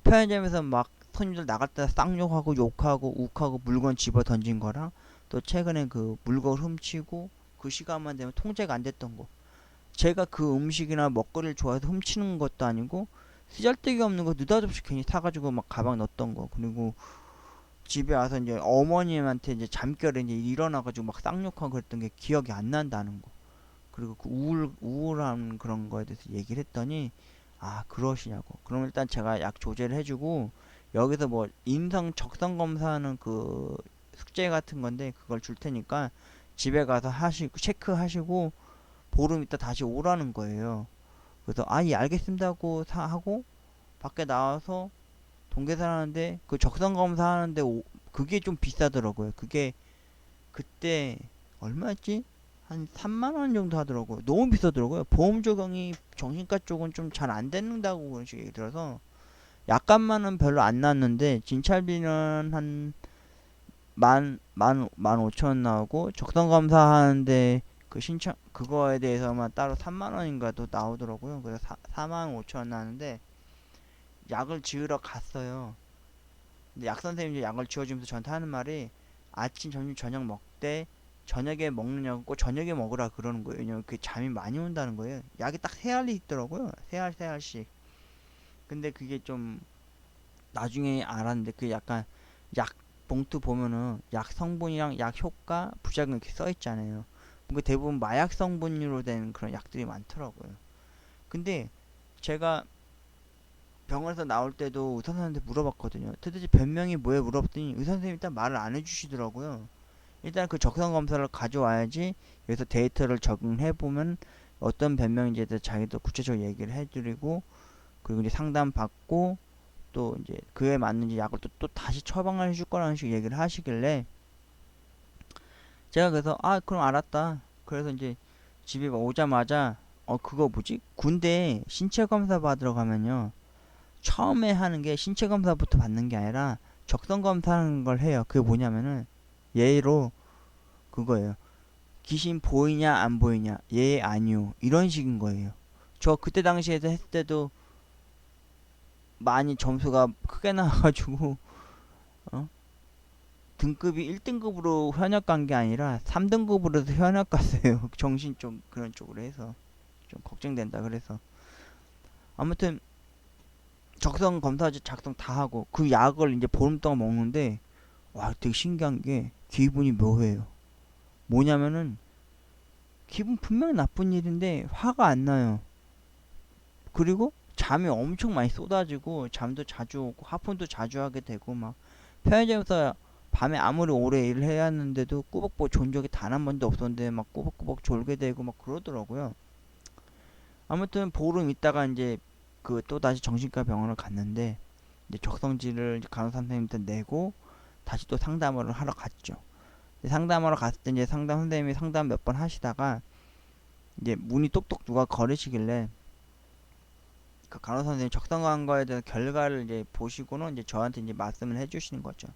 편의점에서 막 손님들 나갈 때 쌍욕하고 욕하고 욱하고 물건 집어 던진 거랑 또 최근에 그 물건 훔치고 그 시간만 되면 통제가 안 됐던 거. 제가 그 음식이나 먹거리를 좋아해서 훔치는 것도 아니고 쓰잘데기 없는 거 느닷없이 괜히 사가지고 막 가방 넣었던 거. 그리고 집에 와서 이제 어머님한테 이제 잠결에 이제 일어나가지고 막 쌍욕하고 그랬던 게 기억이 안 난다는 거. 그리고 그 우울한 그런 거에 대해서 얘기를 했더니 그러시냐고. 그럼 일단 제가 약 조제를 해주고 여기서 뭐 인성 적성 검사하는 그 숙제 같은 건데 그걸 줄 테니까 집에 가서 하시고 체크하시고 보름 있다 다시 오라는 거예요. 그래서 예 알겠습니다 하고 밖에 나와서 동계산 하는데 그 적성 검사 하는데 그게 좀 비싸더라고요. 그게 그때 얼마였지? 한 3만 원 정도 하더라고요. 너무 비싸더라고요. 보험 적용이 정신과 쪽은 좀 잘 안 된다고 그런 식으로 얘기 들어서 약값만은 별로 안 났는데 진찰비는 한 만 오천 원 나오고 적성 검사 하는데 그 신청 그거에 대해서만 따로 3만 원인가 도 나오더라고요. 그래서 4만 5천 원 나는데 약을 지으러 갔어요. 근데 약 선생님이 약을 지어주면서 저한테 하는 말이 아침, 점심, 저녁 먹되 저녁에 먹느냐고 꼭 저녁에 먹으라 그러는 거예요. 왜냐면 그게 잠이 많이 온다는 거예요. 약이 딱 세 알이 있더라고요. 세 알씩. 근데 그게 좀 나중에 알았는데 그 약간 약 봉투 보면은 약 성분이랑 약 효과, 부작용 이렇게 써 있잖아요. 그 대부분 마약 성분으로 된 그런 약들이 많더라고요. 근데 제가 병원에서 나올 때도 의사 선생님한테 물어봤거든요. 도대체 변명이 뭐예요? 물어봤더니 의사 선생님이 일단 말을 안 해주시더라고요. 일단 그 적성 검사를 가져와야지 여기서 데이터를 적응해 보면 어떤 변명인지에 대해서 자기도 구체적으로 얘기를 해드리고 그리고 이제 상담 받고 또 이제 그에 맞는 이제 약을 또 다시 처방을 해줄 거라는 식으로 얘기를 하시길래 제가 그래서 아 그럼 알았다. 그래서 이제 집에 오자마자 그거 뭐지? 군대 신체 검사 받으러 가면요. 처음에 하는 게 신체 검사부터 받는 게 아니라 적성 검사하는 걸 해요. 그게 뭐냐면은 예로 그거예요. 귀신 보이냐 안 보이냐 예 아니요 이런 식인 거예요. 저 그때 당시에도 했을 때도 많이 점수가 크게 나와가지고 어? 등급이 1등급으로 현역 간 게 아니라 3등급으로도 현역 갔어요. 정신 좀 그런 쪽으로 해서 좀 걱정된다 그래서 아무튼 적성 검사 작성 다 하고 그 약을 이제 보름 동안 먹는데 와 되게 신기한 게 기분이 묘해요. 뭐냐면은 기분 분명히 나쁜 일인데 화가 안 나요. 그리고 잠이 엄청 많이 쏟아지고 잠도 자주 오고 하품도 자주 하게 되고 막 편의점에서 밤에 아무리 오래 일을 해야 하는데도 꾸벅꾸벅 존 적이 단 한 번도 없었는데 막 꾸벅꾸벅 졸게 되고 막 그러더라고요. 아무튼 보름 있다가 이제 그 또 다시 정신과 병원을 갔는데 이제 적성지를 간호사 선생님한테 내고 다시 또 상담을 하러 갔죠. 상담하러 갔을 때 이제 상담 선생님이 상담 몇 번 하시다가 이제 문이 똑똑 누가 걸으시길래 그 간호사 선생님 적성한 거에 대한 결과를 이제 보시고는 이제 저한테 이제 말씀을 해주시는 거죠.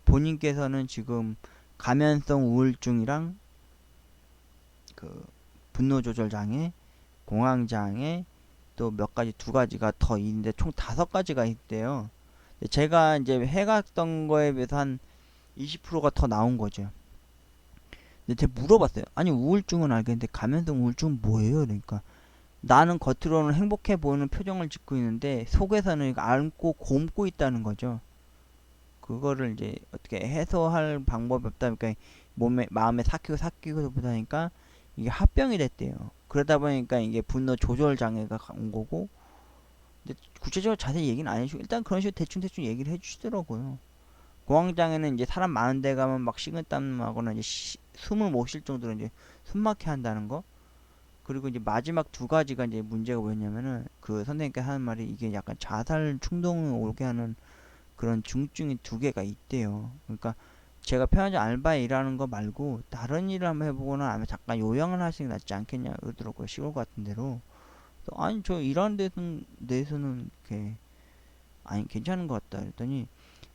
본인께서는 지금 가면성 우울증이랑 그 분노 조절 장애, 공황 장애 또 몇 가지 두 가지가 더 있는데 총 다섯 가지가 있대요. 제가 이제 해갔던 거에 비해서 한 20%가 더 나온 거죠. 근데 제가 물어봤어요. 아니 우울증은 알겠는데 가면성 우울증은 뭐예요? 그러니까 나는 겉으로는 행복해 보이는 표정을 짓고 있는데 속에서는 앓고 곪고 있다는 거죠. 그거를 이제 어떻게 해소할 방법이 없다 보니까 몸에 마음에 삭히고 보다니까 이게 합병이 됐대요. 그러다 보니까 이게 분노 조절 장애가 온 거고 근데 구체적으로 자세히 얘기는 안 해주고 일단 그런 식으로 대충 얘기를 해주시더라고요. 공황장애는 이제 사람 많은 데 가면 막 식은땀 나거나 이제 숨을 못 쉴 정도로 이제 숨막혀 한다는 거. 그리고 이제 마지막 두 가지가 이제 문제가 뭐였냐면은 그 선생님께서 하는 말이 이게 약간 자살 충동을 오게 하는 그런 중증이 두 개가 있대요. 그러니까 제가 편의점 알바에 일하는 거 말고 다른 일을 한번 해보거나 아니면 잠깐 요양을 하시는 게 낫지 않겠냐 그러더라고요. 시골 같은 데로. 아니 저 일하는 데서는 이렇게 아니 괜찮은 것 같다 그랬더니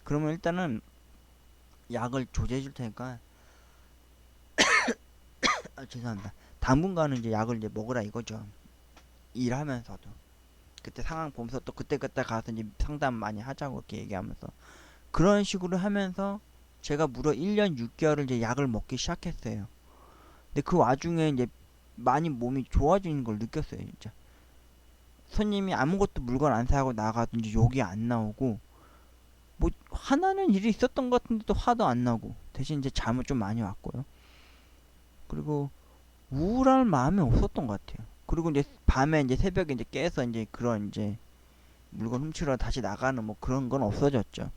그러면 일단은 약을 조제해 줄 테니까 죄송합니다. 당분간은 이제 약을 이제 먹으라 이거죠. 일하면서도. 그때 상황 보면서 또 그때 가서 이제 상담 많이 하자고 이렇게 얘기하면서 그런 식으로 하면서 제가 무려 1년 6개월을 이제 약을 먹기 시작했어요. 근데 그 와중에 이제 많이 몸이 좋아지는 걸 느꼈어요, 진짜. 손님이 아무것도 물건 안 사고 나가도 이제 욕이 안 나오고 뭐 화나는 일이 있었던 것 같은데도 화도 안 나고 대신 이제 잠을 좀 많이 왔고요. 그리고 우울할 마음이 없었던 것 같아요. 그리고 이제 밤에 이제 새벽에 이제 깨서 이제 그런 이제 물건 훔치러 다시 나가는 뭐 그런 건 없어졌죠.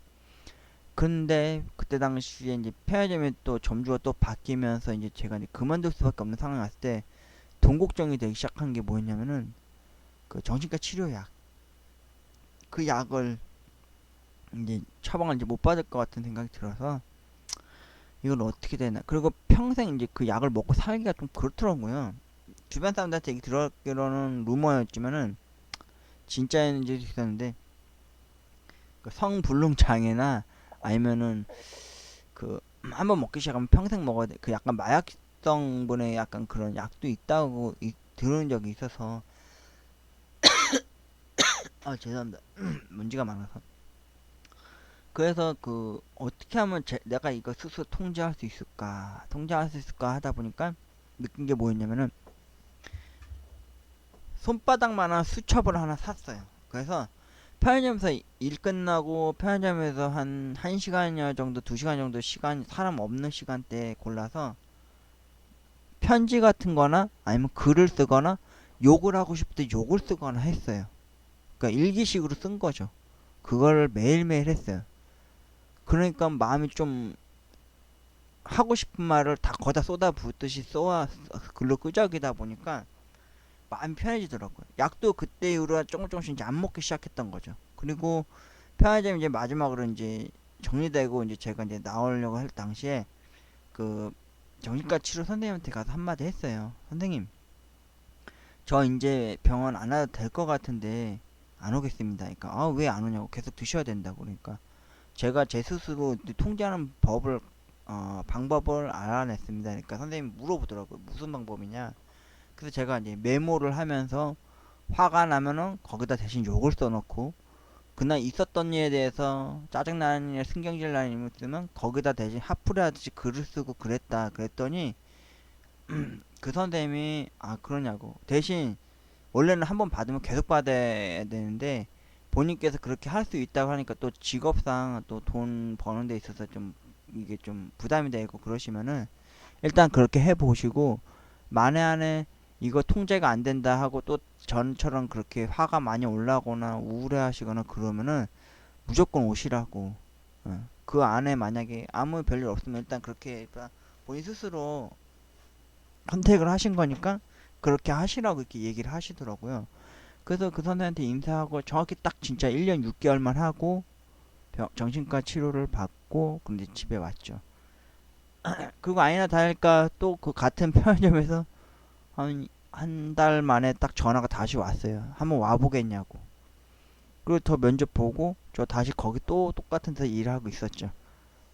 근데 그때 당시에 이제 편의점에 또 점주가 또 바뀌면서 이제 제가 이제 그만둘 수밖에 없는 상황이 왔을 때 돈 걱정이 되기 시작한 게 뭐였냐면은 그 정신과 치료약 그 약을 이제 처방을 이제 못 받을 것 같은 생각이 들어서 이걸 어떻게 되나 그리고 평생 이제 그 약을 먹고 살기가 좀 그렇더라고요. 주변 사람들한테 얘기 들었기로는 루머였지만은 진짜인지 있었는데 그 성불능 장애나 아니면은 그 한번 먹기 시작하면 평생 먹어야 돼. 그 약간 마약 성분의 약간 그런 약도 있다고 들은 적이 있어서 아 죄송합니다. 문제가 많아서 그래서 어떻게 하면 내가 이거 스스로 통제할 수 있을까 하다 보니까 느낀 게 뭐였냐면은 손바닥만한 수첩을 하나 샀어요. 그래서 편의점에서 일 끝나고 편의점에서 한 1시간여 정도 2시간 정도 시간 사람 없는 시간대에 골라서 편지 같은 거나 아니면 글을 쓰거나 욕을 하고 싶을 때 욕을 쓰거나 했어요. 그러니까 일기식으로 쓴 거죠. 그걸 매일매일 했어요. 그러니까 마음이 좀 하고 싶은 말을 다 거다 쏟아붓듯이 쏘아 글로 끄적이다 보니까 마음이 편해지더라고요. 약도 그때 이후로 조금씩 이제 안 먹기 시작했던 거죠. 그리고 편의점 이제 마지막으로 이제 정리되고 이제 제가 이제 나오려고 할 당시에 그 정신과 치료 선생님한테 가서 한마디 했어요. 선생님, 저 이제 병원 안 와도 될 것 같은데 안 오겠습니다. 그러니까 아, 왜 안 오냐고 계속 드셔야 된다고 그러니까 제가 제 스스로 통제하는 방법을 알아냈습니다. 그러니까 선생님이 물어보더라고요. 무슨 방법이냐? 그래서 제가 이제 메모를 하면서 화가 나면은 거기다 대신 욕을 써놓고 그날 있었던 일에 대해서 짜증나는 일, 신경질 나는 일 있으면 거기다 대신 하풀이 하듯이 글을 쓰고 그랬다. 그랬더니 그 선생님이 아 그러냐고 대신 원래는 한 번 받으면 계속 받아야 되는데 본인께서 그렇게 할 수 있다고 하니까 또 직업상 또 돈 버는 데 있어서 좀 이게 좀 부담이 되고 그러시면은 일단 그렇게 해보시고 만에 안에 이거 통제가 안 된다 하고 또 전처럼 그렇게 화가 많이 올라거나 우울해하시거나 그러면은 무조건 오시라고. 그 안에 만약에 아무 별일 없으면 일단 그렇게 일단 본인 스스로 선택을 하신 거니까 그렇게 하시라고 이렇게 얘기를 하시더라고요. 그래서 그 선생한테 인사하고 정확히 딱 진짜 1년 6개월만 하고 정신과 치료를 받고 근데 집에 왔죠. 그리고 아니나 다를까 또 그 같은 편의점에서 한 달 만에 딱 전화가 다시 왔어요. 한번 와보겠냐고. 그리고 더 면접 보고 저 다시 거기 또 똑같은 데서 일하고 있었죠.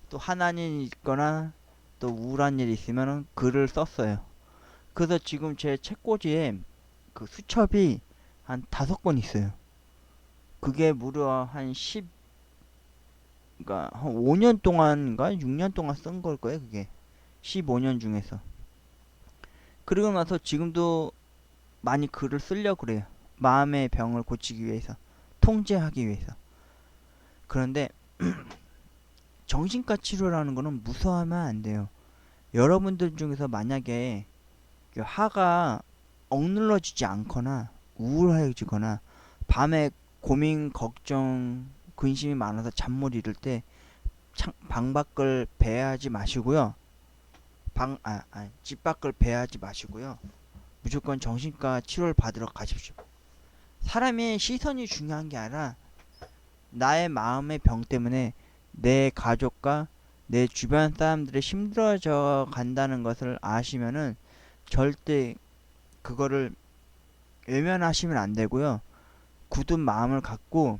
또 하나는 있거나 또 우울한 일이 있으면 글을 썼어요. 그래서 지금 제 책꽂이에 그 수첩이 한 5권 있어요. 그게 무려 한 10, 그니까 한 5년 동안인가 6년 동안 쓴 걸 거예요. 그게 15년 중에서. 그리고 나서 지금도 많이 글을 쓰려고 그래요. 마음의 병을 고치기 위해서, 통제하기 위해서. 그런데 정신과 치료라는 거는 무서워하면 안 돼요. 여러분들 중에서 만약에 화가 억눌러지지 않거나 우울해지거나 밤에 고민, 걱정, 근심이 많아서 잠 못 이룰 때 방 밖을 배회하지 마시고요. 집 밖을 배회하지 마시고요. 무조건 정신과 치료를 받으러 가십시오. 사람의 시선이 중요한 게 아니라 나의 마음의 병 때문에 내 가족과 내 주변 사람들이 힘들어져 간다는 것을 아시면은 절대 그거를 외면하시면 안 되고요. 굳은 마음을 갖고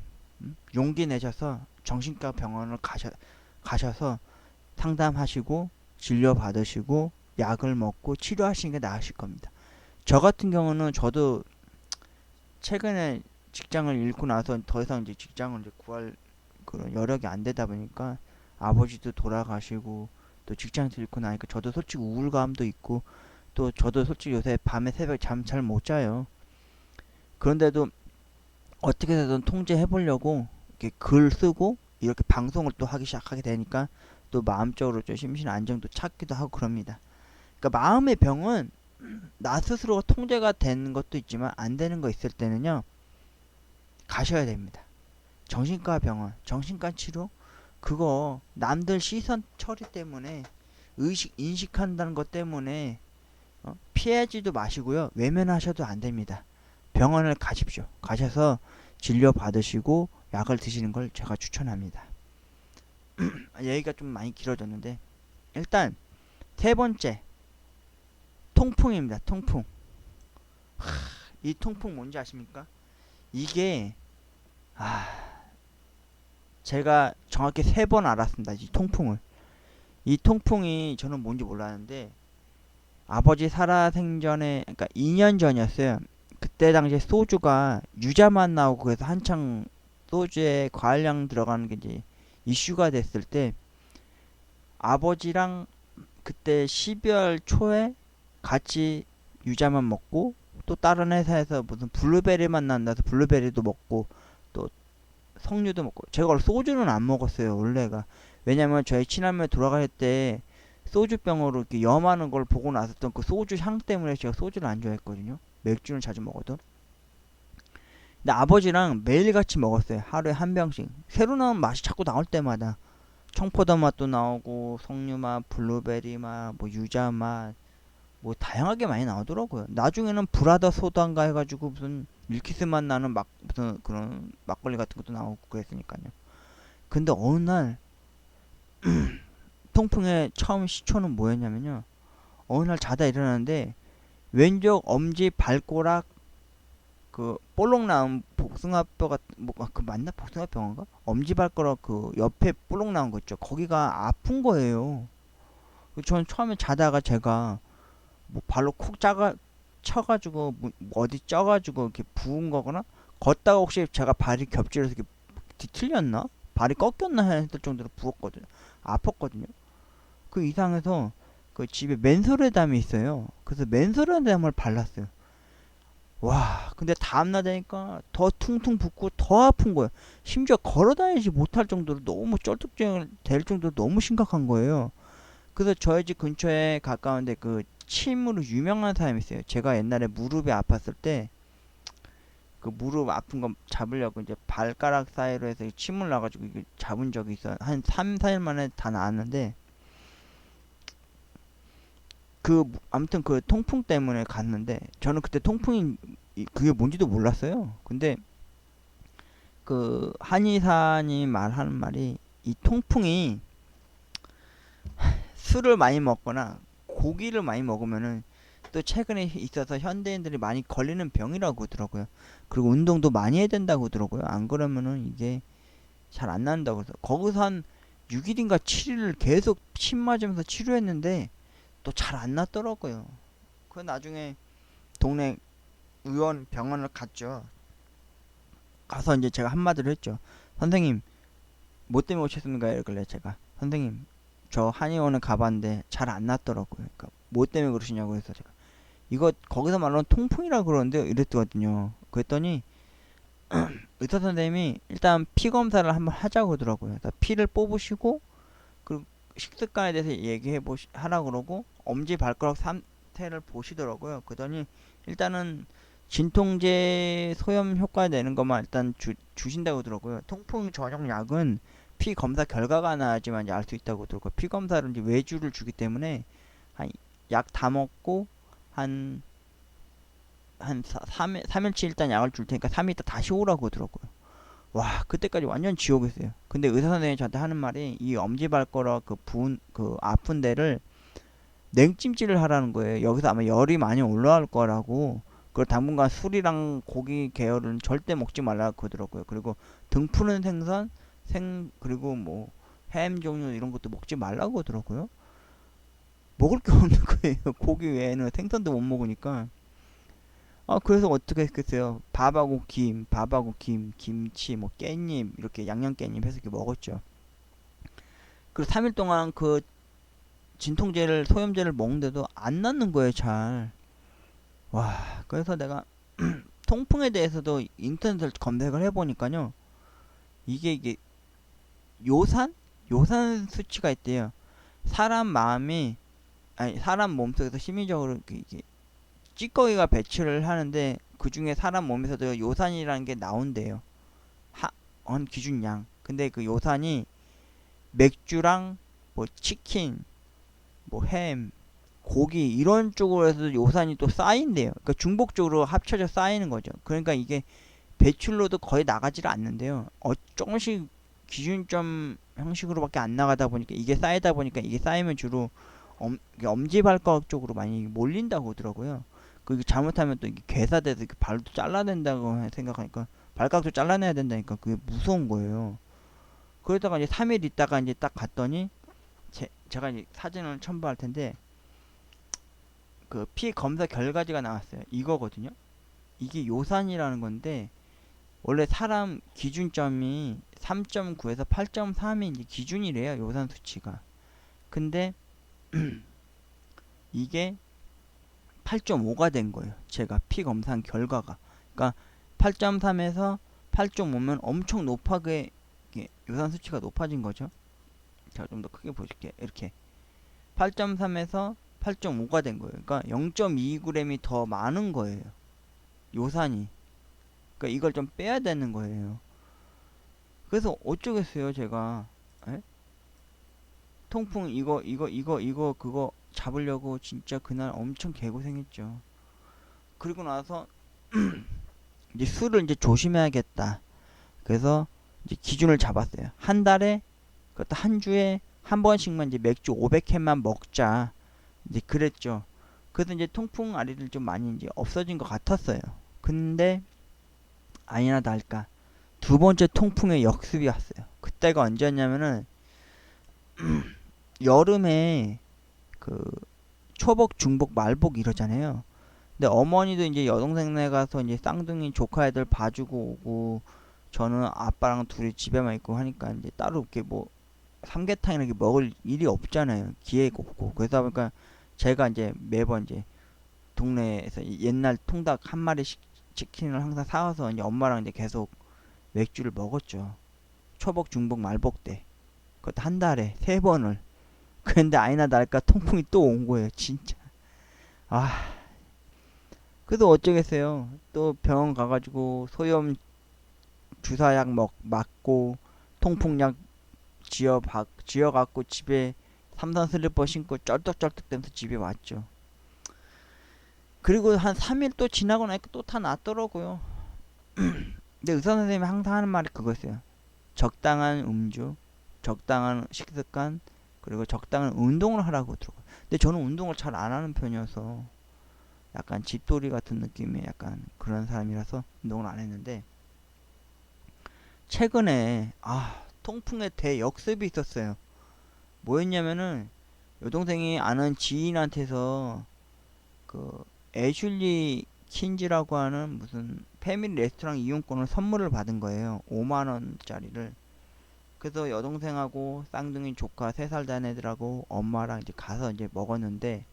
용기 내셔서 정신과 병원을 가셔서 상담하시고 진료 받으시고 약을 먹고 치료하시는 게 나으실 겁니다. 저 같은 경우는 저도 최근에 직장을 잃고 나서 더 이상 이제 직장을 이제 구할 그런 여력이 안 되다 보니까 아버지도 돌아가시고 또 직장도 잃고 나니까 저도 솔직히 우울감도 있고 또 저도 솔직히 요새 밤에 새벽에 잠 잘 못 자요. 그런데도 어떻게든 통제해 보려고 이렇게 글 쓰고 이렇게 방송을 또 하기 시작하게 되니까 또 마음적으로 좀 심신 안정도 찾기도 하고 그럽니다. 그러니까 마음의 병은 나 스스로가 통제가 되는 것도 있지만 안 되는 거 있을 때는요 가셔야 됩니다. 정신과 병원, 정신과 치료 그거 남들 시선 처리 때문에 인식한다는 것 때문에 피하지도 마시고요 외면하셔도 안 됩니다. 병원을 가십시오. 가셔서 진료 받으시고 약을 드시는 걸 제가 추천합니다. 얘기가 좀 많이 길어졌는데 일단 세 번째 통풍입니다. 통풍. 이 통풍 뭔지 아십니까? 이게 아, 제가 정확히 3번 알았습니다. 이 통풍을. 이 통풍이 저는 뭔지 몰랐는데 아버지 살아생전에 그러니까 2년 전이었어요. 그때 당시에 소주가 유자만 나오고 그래서 한창 소주에 과일량 들어가는 게 이제 이슈가 됐을 때 아버지랑 그때 12월 초에 같이 유자만 먹고 또 다른 회사에서 무슨 블루베리만 난다서 블루베리도 먹고 또 석류도 먹고 제가 원래 소주는 안 먹었어요 원래가. 왜냐면 저희 친할머니 돌아갈 때 소주병으로 이렇게 염하는 걸 보고 나섰던 그 소주 향 때문에 제가 소주를 안 좋아했거든요. 맥주는 자주 먹어도. 근데 아버지랑 매일같이 먹었어요. 하루에 한 병씩. 새로 나온 맛이 자꾸 나올 때마다 청포도 맛도 나오고 석류 맛, 블루베리 맛, 뭐 유자 맛, 뭐 다양하게 많이 나오더라고요. 나중에는 브라더 소다인가 해가지고 무슨 밀키스 맛 나는 막 무슨 그런 막걸리 같은 것도 나오고 그랬으니까요. 근데 어느 날 통풍의 처음 시초는 뭐였냐면요. 어느 날 자다 일어났는데 왼쪽 엄지 발가락 그 볼록 나온 복숭아뼈 같은 뭐그 맞나 복숭아뼈인가? 엄지발가락 그 옆에 볼록 나온 거 있죠. 거기가 아픈 거예요. 전 처음에 자다가 제가 뭐 발로 콕 짜가 쳐가지고 뭐 어디 쪄가지고 이렇게 부은 거거나 걷다가 혹시 제가 발이 겹질해서 이렇게 뒤틀렸나? 발이 꺾였나 했을 정도로 부었거든요. 아팠거든요. 그 이상해서 그 집에 맨솔에담이 있어요. 그래서 맨솔에담을 발랐어요. 와, 근데 다음날 되니까 더 퉁퉁 붓고 더 아픈 거예요. 심지어 걸어다니지 못할 정도로 너무 쩔뚝질 될 정도로 너무 심각한 거예요. 그래서 저희 집 근처에 가까운데 그 침으로 유명한 사람이 있어요. 제가 옛날에 무릎이 아팠을 때 그 무릎 아픈 거 잡으려고 이제 발가락 사이로 해서 침을 놔가지고 이게 잡은 적이 있어요. 한 3, 4일 만에 다 나았는데 그 아무튼 그 통풍 때문에 갔는데 저는 그때 통풍이 그게 뭔지도 몰랐어요. 근데 그 한의사님 말하는 말이 이 통풍이 술을 많이 먹거나 고기를 많이 먹으면은 또 최근에 있어서 현대인들이 많이 걸리는 병이라고 하더라고요. 그리고 운동도 많이 해야 된다고 하더라고요. 안 그러면은 이게 잘 안 난다고 해서 거기서 한 6일인가 7일을 계속 침 맞으면서 치료했는데 또 잘 안 났더라고요. 그 나중에 동네 의원 병원을 갔죠. 가서 이제 제가 한마디를 했죠. 선생님, 뭐 때문에 오셨습니까? 이러길래 제가 선생님, 저 한의원을 가봤는데 잘 안 났더라고요. 그러니까 뭐 때문에 그러시냐고 해서 제가 이거 거기서 말하는 통풍이라 그러는데 이랬거든요. 그랬더니 의사 선생님이 일단 피 검사를 한번 하자고 그러더라고요. 그래서 피를 뽑으시고 그리고 식습관에 대해서 얘기해 보시 하라 그러고 엄지 발가락 상태를 보시더라고요. 그러더니 일단은 진통제 소염 효과 내는 것만 일단 주신다고 그러더라고요. 통풍 전용 약은 피 검사 결과가 나야지만 알 수 있다고 그러더라고요. 피 검사를 이제 외주를 주기 때문에 한 약 다 먹고 한 3일치 일단 약을 줄 테니까 3일 있다 다시 오라고 그러더라고요. 와, 그때까지 완전 지옥이었어요. 근데 의사 선생님이 저한테 하는 말이 이 엄지발가락 그 부은 그 아픈 데를 냉찜질을 하라는 거예요. 여기서 아마 열이 많이 올라올 거라고. 그걸 당분간 술이랑 고기 계열은 절대 먹지 말라고 그러더라고요. 그리고 등 푸는 생선, 그리고 뭐 햄 종류 이런 것도 먹지 말라고 하더라고요. 먹을 게 없는 거예요. 고기 외에는 생선도 못 먹으니까. 아, 그래서 어떻게 했겠어요? 밥하고 김, 김치, 뭐 깻잎 이렇게 양념 깻잎 해서 이렇게 먹었죠. 그리고 3일 동안 그 진통제를 소염제를 먹는데도 안 낫는 거예요, 잘. 와, 그래서 내가 통풍에 대해서도 인터넷을 검색을 해보니까요. 이게 요산? 요산 수치가 있대요. 사람 마음이 아니 사람 몸속에서 심리적으로 이게 찌꺼기가 배출을 하는데 그 중에 사람 몸에서도 요산이라는 게 나온대요. 한 기준량. 근데 그 요산이 맥주랑 뭐 치킨, 뭐 햄, 고기 이런 쪽으로 해서 요산이 또 쌓인대요. 그러니까 중복적으로 합쳐져 쌓이는 거죠. 그러니까 이게 배출로도 거의 나가지를 않는데요. 조금씩 기준점 형식으로밖에 안 나가다 보니까 이게 쌓이다 보니까 이게 쌓이면 주로 엄지발가락 쪽으로 많이 몰린다고 하더라고요. 그 잘못하면 또 이게 괴사돼서 이렇게 발도 잘라낸다고 생각하니까 발가락도 잘라내야 된다니까 그게 무서운 거예요. 그러다가 이제 3일 있다가 이제 딱 갔더니 제가 이제 사진을 첨부할 텐데 그 피 검사 결과지가 나왔어요. 이거거든요. 이게 요산이라는 건데 원래 사람 기준점이 3.9에서 8.3이 이제 기준이래요. 요산 수치가. 근데 이게 8.5가 된 거예요. 제가 피 검사한 결과가. 그러니까 8.3에서 8.5면 엄청 높게 요산 수치가 높아진 거죠. 제가 좀 더 크게 보실게요. 이렇게 8.3에서 8.5가 된 거예요. 그러니까 0.2g이 더 많은 거예요. 요산이. 그러니까 이걸 좀 빼야 되는 거예요. 그래서 어쩌겠어요, 제가. 에? 통풍 이거 그거 잡으려고 진짜 그날 엄청 개고생했죠. 그리고 나서 이제 술을 이제 조심해야겠다. 그래서 이제 기준을 잡았어요. 한 달에 그것도 한 주에 한 번씩만 이제 맥주 500캔만 먹자. 이제 그랬죠. 그래서 이제 통풍 알이들 좀 많이 이제 없어진 것 같았어요. 근데 아니나 다를까 두 번째 통풍의 역습이 왔어요. 그때가 언제였냐면은 여름에 그 초복, 중복, 말복 이러잖아요. 근데 어머니도 이제 여동생네 가서 이제 쌍둥이 조카 애들 봐주고 오고 저는 아빠랑 둘이 집에만 있고 하니까 이제 따로 이렇게 뭐 삼계탕 이렇게 먹을 일이 없잖아요. 기회가 없고. 그러다 보니까 제가 이제 매번 이제 동네에서 옛날 통닭 한 마리씩 치킨을 항상 사와서 이제 엄마랑 이제 계속 맥주를 먹었죠. 초복, 중복, 말복 때. 그것도 한 달에 세 번을. 근데 아니나 다를까 통풍이 또 온 거예요. 진짜. 아, 그래도 어쩌겠어요. 또 병원 가가지고 소염 주사약 맞고 통풍약 지어갖고 집에 삼선 슬리퍼 신고 쩔뚝쩔뚝 되면서 집에 왔죠. 그리고 한 3일 또 지나고 나니까 또 다 낫더라고요. 근데 의사 선생님이 항상 하는 말이 그거였어요. 적당한 음주, 적당한 식습관, 그리고 적당한 운동을 하라고 들어요. 근데 저는 운동을 잘 안 하는 편이어서 약간 집돌이 같은 느낌의 약간 그런 사람이라서 운동을 안 했는데 최근에 통풍의 대역습이 있었어요. 뭐였냐면은 여동생이 아는 지인한테서 그 애슐리 킨즈라고 하는 무슨 패밀리 레스토랑 이용권을 선물을 받은 거예요. 5만원짜리를. 그래서 여동생하고 쌍둥이 조카 3살 된 애들하고 엄마랑 이제 가서 이제 먹었는데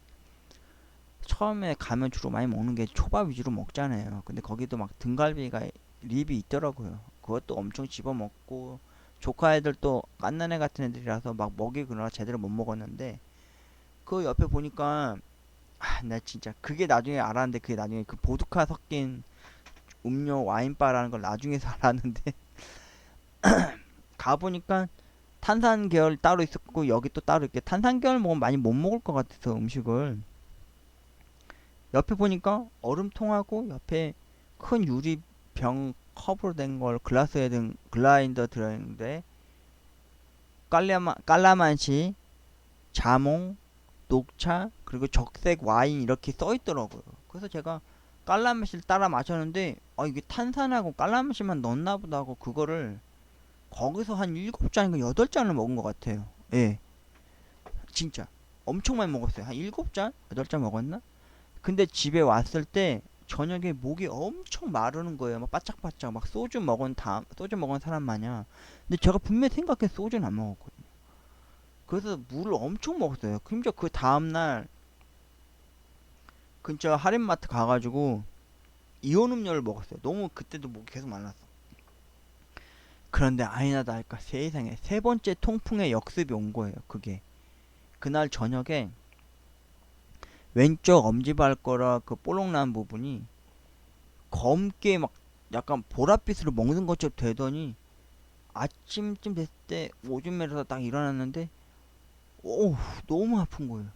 처음에 가면 주로 많이 먹는 게 초밥 위주로 먹잖아요. 근데 거기도 막 등갈비가 립이 있더라고요. 그것도 엄청 집어 먹고 조카 애들 또 갓난애 같은 애들이라서 막 먹이느라 제대로 못 먹었는데 그 옆에 보니까 나 진짜 그게 나중에 알았는데 그게 나중에 그 보드카 섞인 음료 와인바라는 걸 나중에서 알았는데 가보니까 탄산 계열 따로 있었고 여기 또 따로 이렇게 탄산 계열 먹으면 많이 못 먹을 것 같아서 음식을 옆에 보니까 얼음통하고 옆에 큰 유리병 컵으로 된 걸 글라스에 든 글라인더 들어있는데 깔라만시, 자몽, 녹차 그리고 적색 와인 이렇게 써 있더라고요. 그래서 제가 깔라맛을 따라 마셨는데 이게 탄산하고 깔라맛만 넣었나 보다 하고 그거를 거기서 한 7잔인가 8잔을 먹은 것 같아요. 예. 진짜 엄청 많이 먹었어요. 한 7잔? 8잔 먹었나? 근데 집에 왔을 때 저녁에 목이 엄청 마르는 거예요. 막 바짝바짝 막 소주 먹은 사람 마냥. 근데 제가 분명히 생각해 소주는 안 먹었거든요. 그래서 물을 엄청 먹었어요. 심지어 그 다음날 근처 할인마트 가가지고 이온 음료를 먹었어요. 너무 그때도 목이 계속 말랐어. 그런데 아니나 다를까 세상에 세 번째 통풍의 역습이 온 거예요. 그게 그날 저녁에 왼쪽 엄지발가락 그 볼록난 부분이 검게 막 약간 보랏빛으로 먹는 것처럼 되더니 아침쯤 됐을 때 오줌매려서 딱 일어났는데 오 너무 아픈 거예요.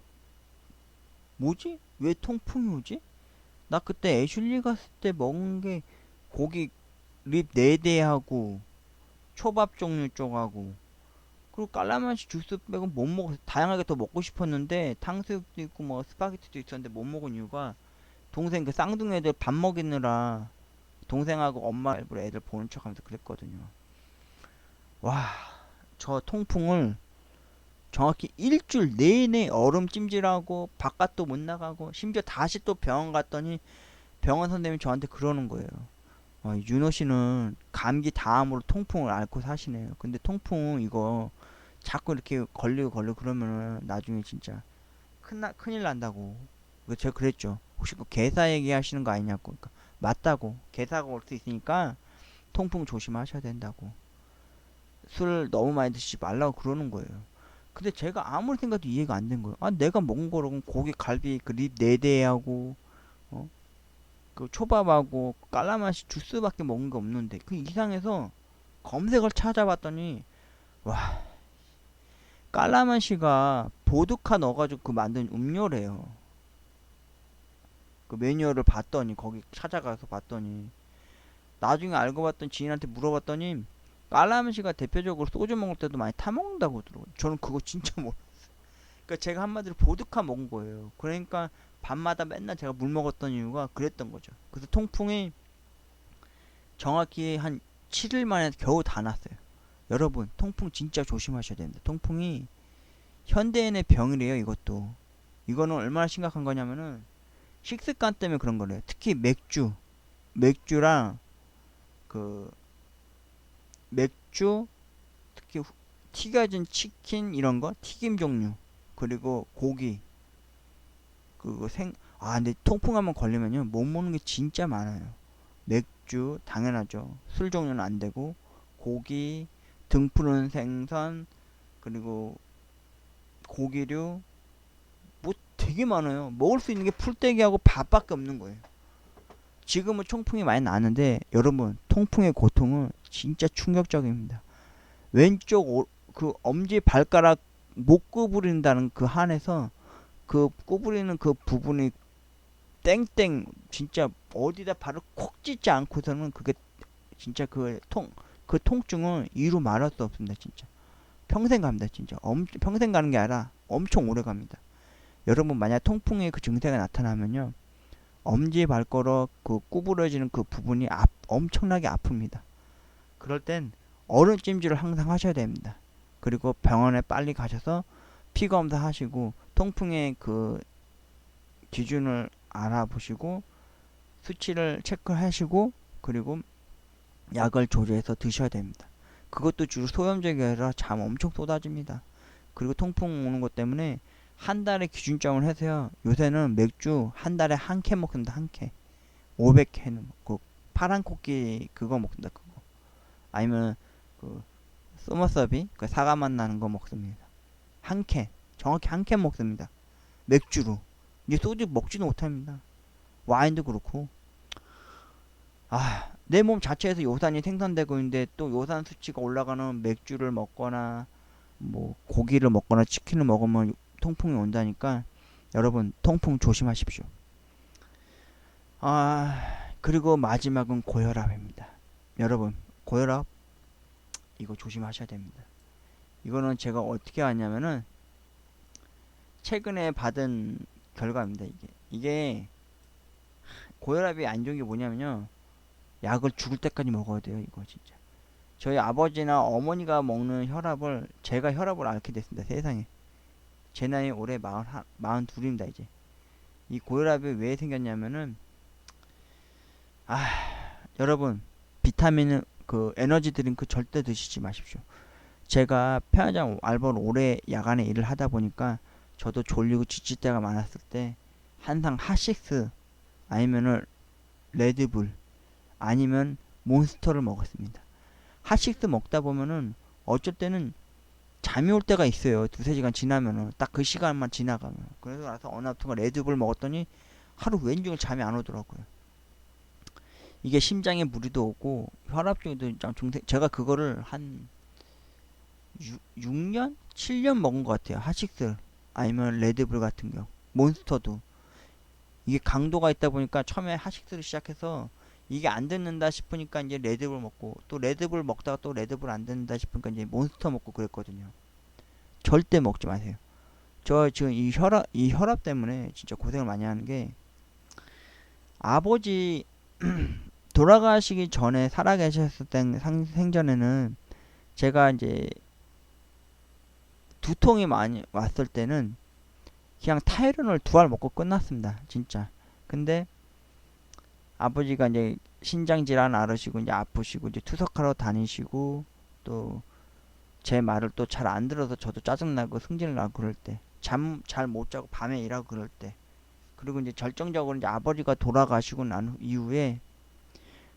뭐지? 왜 통풍이 오지? 나 그때 애슐리 갔을 때 먹은 게 고기 립 4대하고 초밥 종류 쪽하고 그리고 깔라만시 주스 빼고 못 먹었어. 다양하게 더 먹고 싶었는데 탕수육도 있고 뭐 스파게티도 있었는데 못 먹은 이유가 동생 그 쌍둥이 애들 밥 먹이느라 동생하고 엄마 일부러 애들 보는 척하면서 그랬거든요. 와, 저 통풍을 정확히 일주일 내내 얼음 찜질하고 바깥도 못 나가고 심지어 다시 또 병원 갔더니 병원 선생님이 저한테 그러는 거예요. 윤호 씨는 감기 다음으로 통풍을 앓고 사시네요. 근데 통풍 이거 자꾸 이렇게 걸리고 그러면은 나중에 진짜 큰일 난다고. 제가 그랬죠. 혹시 그 괴사 얘기하시는 거 아니냐고. 그러니까 맞다고. 괴사가 올 수 있으니까 통풍 조심하셔야 된다고. 술 너무 많이 드시지 말라고 그러는 거예요. 근데 제가 아무리 생각해도 이해가 안 된 거예요. 아, 내가 먹은 거로 고기, 갈비, 그 립 4대하고, 어? 그 초밥하고, 깔라맛이 주스밖에 먹은 게 없는데, 그 이상해서 검색을 찾아봤더니, 와, 깔라맛이가 보드카 넣어가지고 그 만든 음료래요. 그 매뉴얼을 봤더니, 거기 찾아가서 봤더니, 나중에 알고 봤더니 지인한테 물어봤더니, 깔라맛이가 대표적으로 소주 먹을 때도 많이 타먹는다고 하더라고요. 저는 그거 진짜 그러니까 제가 한마디로 보드카 먹은 거예요. 그러니까 밤마다 맨날 제가 물 먹었던 이유가 그랬던 거죠. 그래서 통풍이 정확히 한 7일 만에 겨우 다 났어요. 여러분, 통풍 진짜 조심하셔야 됩니다. 통풍이 현대인의 병이래요, 이것도. 이거는 얼마나 심각한 거냐면은 식습관 때문에 그런 거래요. 특히 맥주랑 그 맥주, 특히 튀겨진 치킨 이런 거, 튀김 종류, 그리고 고기, 그거 근데 통풍 한번 걸리면요 못 먹는 게 진짜 많아요. 맥주 당연하죠. 술 종류는 안 되고 고기, 등푸른 생선, 그리고 고기류, 뭐 되게 많아요. 먹을 수 있는 게 풀떼기하고 밥밖에 없는 거예요. 지금은 통풍이 많이 나는데 여러분, 통풍의 고통은 진짜 충격적입니다. 왼쪽 그 엄지 발가락 못 구부린다는 그 한에서 그 구부리는 그 부분이 땡땡 진짜 어디다 발을 콕 찢지 않고서는 그게 진짜 그 통증은 이루 말할 수 없습니다. 진짜 평생 갑니다. 진짜 평생 가는 게 아니라 엄청 오래 갑니다. 여러분, 만약 통풍의 그 증세가 나타나면요 엄지 발가락 그 구부러지는 그 부분이 엄청나게 아픕니다. 그럴 땐 얼음 찜질을 항상 하셔야 됩니다. 그리고 병원에 빨리 가셔서 피 검사하시고 통풍의 그 기준을 알아보시고 수치를 체크하시고 그리고 약을 조절해서 드셔야 됩니다. 그것도 주로 소염적이 아니라 잠 엄청 쏟아집니다. 그리고 통풍 오는 것 때문에 한 달에 기준점을 해서요. 요새는 맥주 한 달에 한 캔 먹습니다. 한 캔. 500캔 먹고 파란 코끼 그거 먹습니다. 그거. 아니면 그 소머서비 그 사과 맛 나는 거 먹습니다. 한 캔. 정확히 한 캔 먹습니다. 맥주로. 이제 소주 먹지도 못합니다. 와인도 그렇고. 내 몸 자체에서 요산이 생산되고 있는데 또 요산 수치가 올라가는 맥주를 먹거나 뭐 고기를 먹거나 치킨을 먹으면 통풍이 온다니까 여러분 통풍 조심하십시오. 그리고 마지막은 고혈압입니다. 여러분, 고혈압 이거 조심하셔야 됩니다. 이거는 제가 어떻게 하냐면은 최근에 받은 결과입니다. 이게 고혈압이 안 좋은 게 뭐냐면요 약을 죽을 때까지 먹어야 돼요. 이거 진짜 저희 아버지나 어머니가 먹는 혈압을 제가 혈압을 앓게 됐습니다. 세상에. 제 나이 올해 42입니다. 이제 이 고혈압이 왜 생겼냐면은 여러분, 비타민은 그 에너지 드링크 절대 드시지 마십시오. 제가 편의점 알바로 오래 야간에 일을 하다 보니까 저도 졸리고 지칠 때가 많았을 때 항상 핫식스 아니면은 레드불 아니면 몬스터를 먹었습니다. 핫식스 먹다 보면은 어쩔 때는 잠이 올 때가 있어요. 두세 시간 지나면은 딱 그 시간만 지나가면. 그래서 나서 어느 날부터 레드불 먹었더니 하루 왼종일 잠이 안 오더라고요. 이게 심장에 무리도 오고 혈압중에도 중세 제가 그거를 한 6년? 7년 먹은 것 같아요. 핫식스 아니면 레드불 같은 경우 몬스터도 이게 강도가 있다 보니까 처음에 핫식스를 시작해서 이게 안 듣는다 싶으니까 이제 레드불 먹고 또 레드불 먹다가 또 레드불 안 듣는다 싶으니까 이제 몬스터 먹고 그랬거든요. 절대 먹지 마세요. 저 지금 이 혈압 때문에 진짜 고생을 많이 하는 게 아버지 돌아가시기 전에 살아계셨을 때 생전에는 제가 이제 두통이 많이 왔을 때는 그냥 타이레놀 2알 먹고 끝났습니다. 진짜. 근데 아버지가 이제 신장 질환 앓으시고 이제 아프시고 이제 투석하러 다니시고 또 제 말을 또 잘 안 들어서 저도 짜증나고 승질 나고 그럴 때, 잠 잘 못 자고 밤에 일하고 그럴 때, 그리고 이제 결정적으로 이제 아버지가 돌아가시고 난 이후에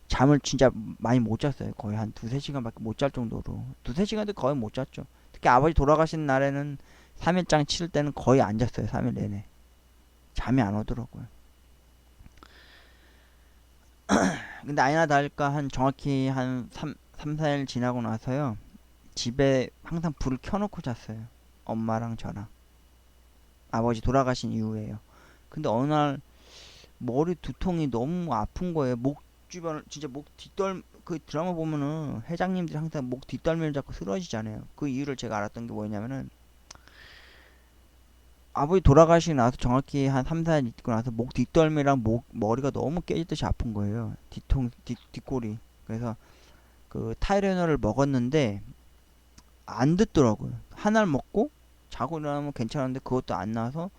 잠을 진짜 많이 못 잤어요. 거의 한 두세 시간밖에 못 잘 정도로. 두세 시간도 거의 못 잤죠. 특히 아버지 돌아가신 날에는 3일장 치를 때는 거의 안 잤어요. 3일 내내. 잠이 안 오더라고요. 근데 아니나 다를까 한 정확히 한 4일 지나고 나서요. 집에 항상 불을 켜놓고 잤어요. 엄마랑 저랑. 아버지 돌아가신 이후에요. 근데 어느 날 머리 두통이 너무 아픈 거예요. 목 주변을 진짜 목 뒷덜 그 드라마 보면은 회장님들이 항상 목 뒷덜미를 잡고 쓰러지잖아요. 그 이유를 제가 알았던 게 뭐냐면은 아버지 돌아가시고 나서 정확히 한 3, 4일 있고 나서 목 뒷덜미랑 목 머리가 너무 깨지듯이 아픈 거예요. 뒷골이. 그래서 그 타이레놀을 먹었는데 안 듣더라고요. 하나를 먹고 자고 일어나면 괜찮은데 그것도 안 나와서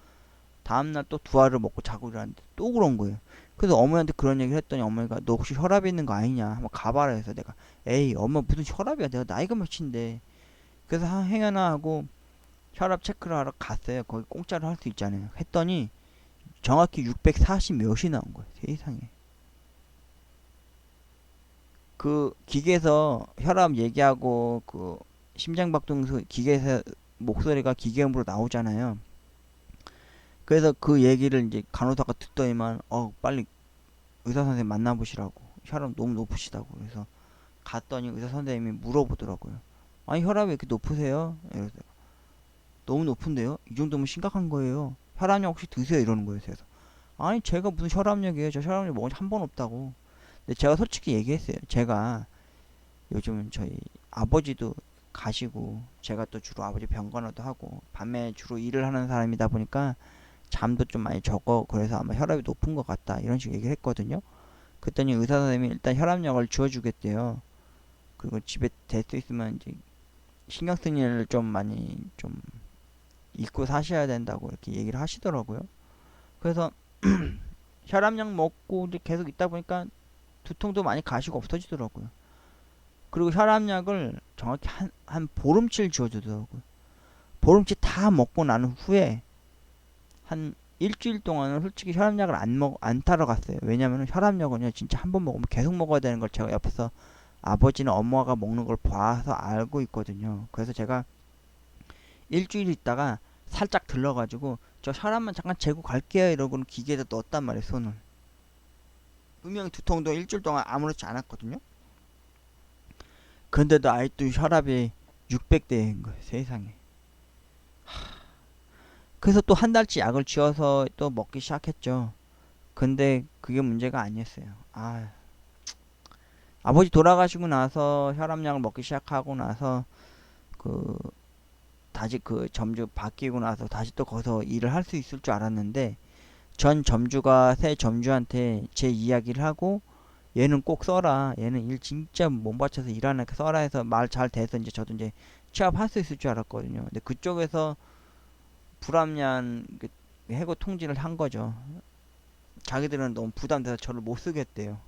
다음날 또 두 알을 먹고 자고 일어났는데 또 그런 거예요. 그래서 어머니한테 그런 얘기를 했더니 어머니가 너 혹시 혈압이 있는 거 아니냐 한번 가봐라 해서 내가 에이 엄마 무슨 혈압이야 내가 나이가 몇인데. 그래서 행여나 하고 혈압 체크를 하러 갔어요. 거기 공짜로 할 수 있잖아요. 했더니 정확히 640 몇이 나온 거예요. 세상에. 그 기계에서 혈압 얘기하고 그 심장박동소 기계에서 목소리가 기계음으로 나오잖아요. 그래서 그 얘기를 이제 간호사가 듣더니만 빨리 의사 선생님 만나보시라고 혈압 너무 높으시다고. 그래서 갔더니 의사 선생님이 물어보더라고요. 아니 혈압이 이렇게 높으세요? 이래서 너무 높은데요? 이 정도면 심각한 거예요. 혈압약 혹시 드세요? 이러는 거예요. 그래서 아니 제가 무슨 혈압약이에요? 저 혈압약 먹은 지 한 번 없다고. 근데 제가 솔직히 얘기했어요. 제가 요즘 저희 아버지도 가시고 제가 또 주로 아버지 병간호도 하고 밤에 주로 일을 하는 사람이다 보니까 잠도 좀 많이 적어. 그래서 아마 혈압이 높은 것 같다 이런 식으로 얘기를 했거든요. 그랬더니 의사 선생님이 일단 혈압약을 주어주겠대요. 그리고 집에 될 수 있으면 이제 신경 쓰는 일을 좀 많이 좀 잊고 사셔야 된다고 이렇게 얘기를 하시더라고요. 그래서 혈압약 먹고 이제 계속 있다 보니까 두통도 많이 가시고 없어지더라고요. 그리고 혈압약을 정확히 한 보름치를 지어주더라고요. 보름치 다 먹고 난 후에 한 일주일 동안은 솔직히 혈압약을 안 타러 갔어요. 왜냐면 혈압약은요, 진짜 한 번 먹으면 계속 먹어야 되는 걸 제가 옆에서 아버지는 엄마가 먹는 걸 봐서 알고 있거든요. 그래서 제가 일주일 있다가 살짝 들러가지고 저 혈압만 잠깐 재고 갈게요 이러고는 기계에다 넣었단 말이에요, 손을. 분명히 두통도 일주일 동안 아무렇지 않았거든요. 근데도 아직도 혈압이 600대인 거예요, 세상에. 그래서 또 한 달치 약을 지어서 또 먹기 시작했죠. 근데 그게 문제가 아니었어요. 아버지 돌아가시고 나서 혈압약을 먹기 시작하고 나서 그 다시 그 점주 바뀌고 나서 다시 또 거기서 일을 할 수 있을 줄 알았는데 전 점주가 새 점주한테 제 이야기를 하고 얘는 꼭 써라. 얘는 일 진짜 몸 바쳐서 일하니까 써라 해서 말 잘 돼서 이제 저도 이제 취업할 수 있을 줄 알았거든요. 근데 그쪽에서 불합리한 그 해고 통지를 한 거죠. 자기들은 너무 부담돼서 저를 못 쓰겠대요.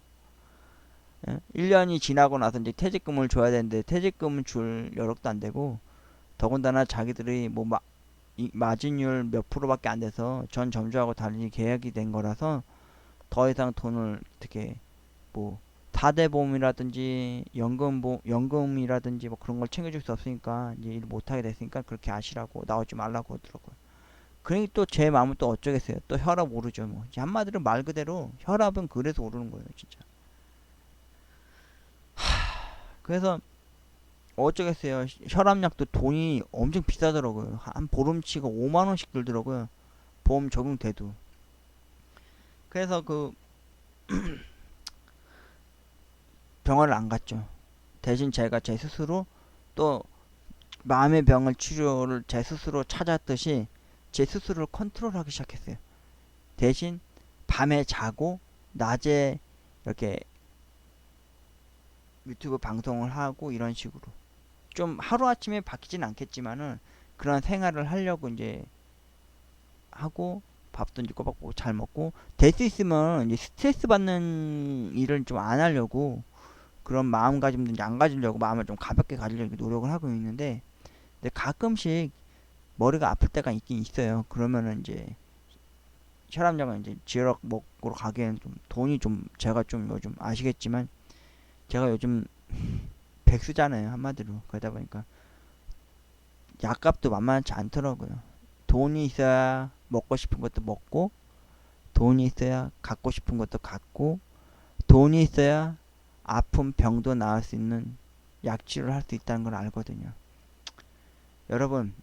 예? 1년이 지나고 나서 이제 퇴직금을 줘야 되는데 퇴직금을 줄 여력도 안 되고 더군다나 자기들이 뭐 마진율 몇 프로밖에 안 돼서 전 점주하고 달리 계약이 된 거라서 더 이상 돈을 어떻게 뭐 사대보험이라든지 연금이라든지 뭐 그런 걸 챙겨줄 수 없으니까 이제 일 못하게 됐으니까 그렇게 아시라고 나오지 말라고 하더라고요. 그러니 또 제 마음은 또 어쩌겠어요. 또 혈압 오르죠 뭐. 한마디로 말 그대로 혈압은 그래서 오르는 거예요 진짜. 그래서 어쩌겠어요. 혈압약도 돈이 엄청 비싸더라고요. 한 보름치가 5만 원씩 들더라고요. 보험 적용돼도. 그래서 그 병원을 안 갔죠. 대신 제가 제 스스로 또 마음의 병을 치료를 제 스스로 찾았듯이 제 스스로를 컨트롤하기 시작했어요. 대신 밤에 자고 낮에 이렇게 유튜브 방송을 하고 이런 식으로 좀 하루아침에 바뀌진 않겠지만은 그런 생활을 하려고 이제 하고 밥도 이제 꼬박꼬박 잘 먹고, 될 수 있으면 이제 스트레스 받는 일을 좀 안 하려고, 그런 마음가짐도 이제 안 가지려고 마음을 좀 가볍게 가지려고 노력을 하고 있는데, 근데 가끔씩 머리가 아플 때가 있긴 있어요. 그러면은 이제 혈압약은 이제 지역 먹으러 가기에는 좀 돈이 좀, 제가 좀 요즘 아시겠지만 제가 요즘 백수잖아요, 한마디로. 그러다 보니까 약값도 만만치 않더라고요. 돈이 있어야 먹고 싶은 것도 먹고, 돈이 있어야 갖고 싶은 것도 갖고, 돈이 있어야 아픈 병도 나을 수 있는 약치를 할 수 있다는 걸 알거든요. 여러분,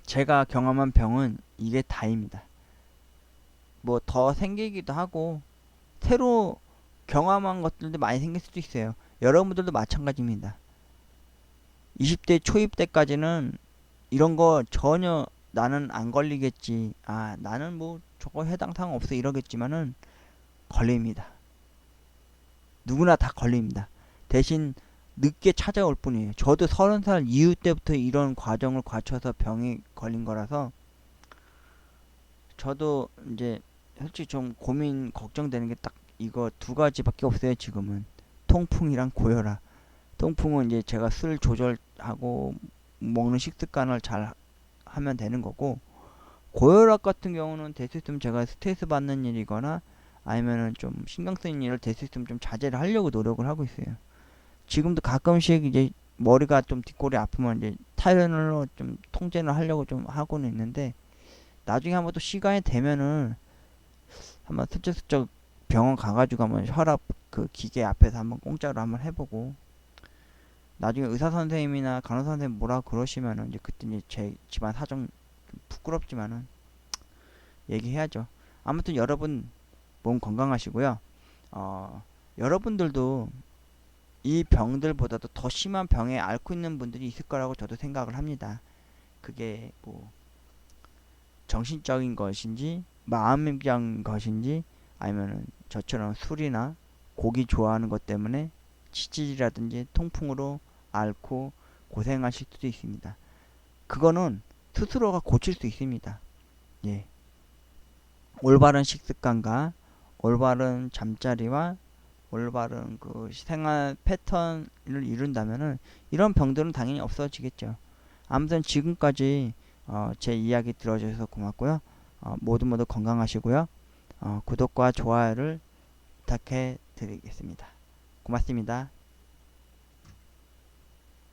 제가 경험한 병은 이게 다입니다. 뭐 더 생기기도 하고, 새로 경험한 것들도 많이 생길 수도 있어요. 여러분들도 마찬가지입니다. 20대 초입 때까지는 이런 거 전혀 나는 안 걸리겠지. 아, 나는 뭐 저거 해당 사항 없어 이러겠지만은 걸립니다. 누구나 다 걸립니다. 대신 늦게 찾아올 뿐이에요. 저도 30살 이후 때부터 이런 과정을 거쳐서 병이 걸린 거라서 저도 이제 솔직히 좀 고민 걱정되는 게 딱 이거 두 가지밖에 없어요, 지금은. 통풍이랑 고혈압. 통풍은 이제 제가 술 조절하고 먹는 식습관을 잘 하면 되는 거고, 고혈압 같은 경우는 될 수 있으면 제가 스트레스 받는 일이거나 아니면은 좀 신경 쓰이는 일을 될 수 있으면 좀 자제를 하려고 노력을 하고 있어요. 지금도 가끔씩 이제 머리가 좀 뒷골이 아프면 이제 타이레놀로 좀 통제를 하려고 좀 하고는 있는데, 나중에 한번 또 시간이 되면은 한번 슬쩍슬쩍 병원 가가지고 한번 혈압 그 기계 앞에서 한번 공짜로 한번 해보고, 나중에 의사 선생님이나 간호사 선생님 뭐라 그러시면은 이제 그때 이제 제 집안 사정 좀 부끄럽지만은 얘기해야죠. 아무튼 여러분 몸 건강하시고요. 여러분들도 이 병들보다도 더 심한 병에 앓고 있는 분들이 있을 거라고 저도 생각을 합니다. 그게 뭐 정신적인 것인지 마음적인 것인지, 아니면은 저처럼 술이나 고기 좋아하는 것 때문에 치질이라든지 통풍으로 앓고 고생하실 수도 있습니다. 그거는 스스로가 고칠 수 있습니다. 예. 올바른 식습관과 올바른 잠자리와 올바른 그 생활 패턴을 이룬다면은 이런 병들은 당연히 없어지겠죠. 아무튼 지금까지 제 이야기 들어주셔서 고맙고요. 모두 모두 건강하시고요. 구독과 좋아요를 부탁해 드리겠습니다. 고맙습니다.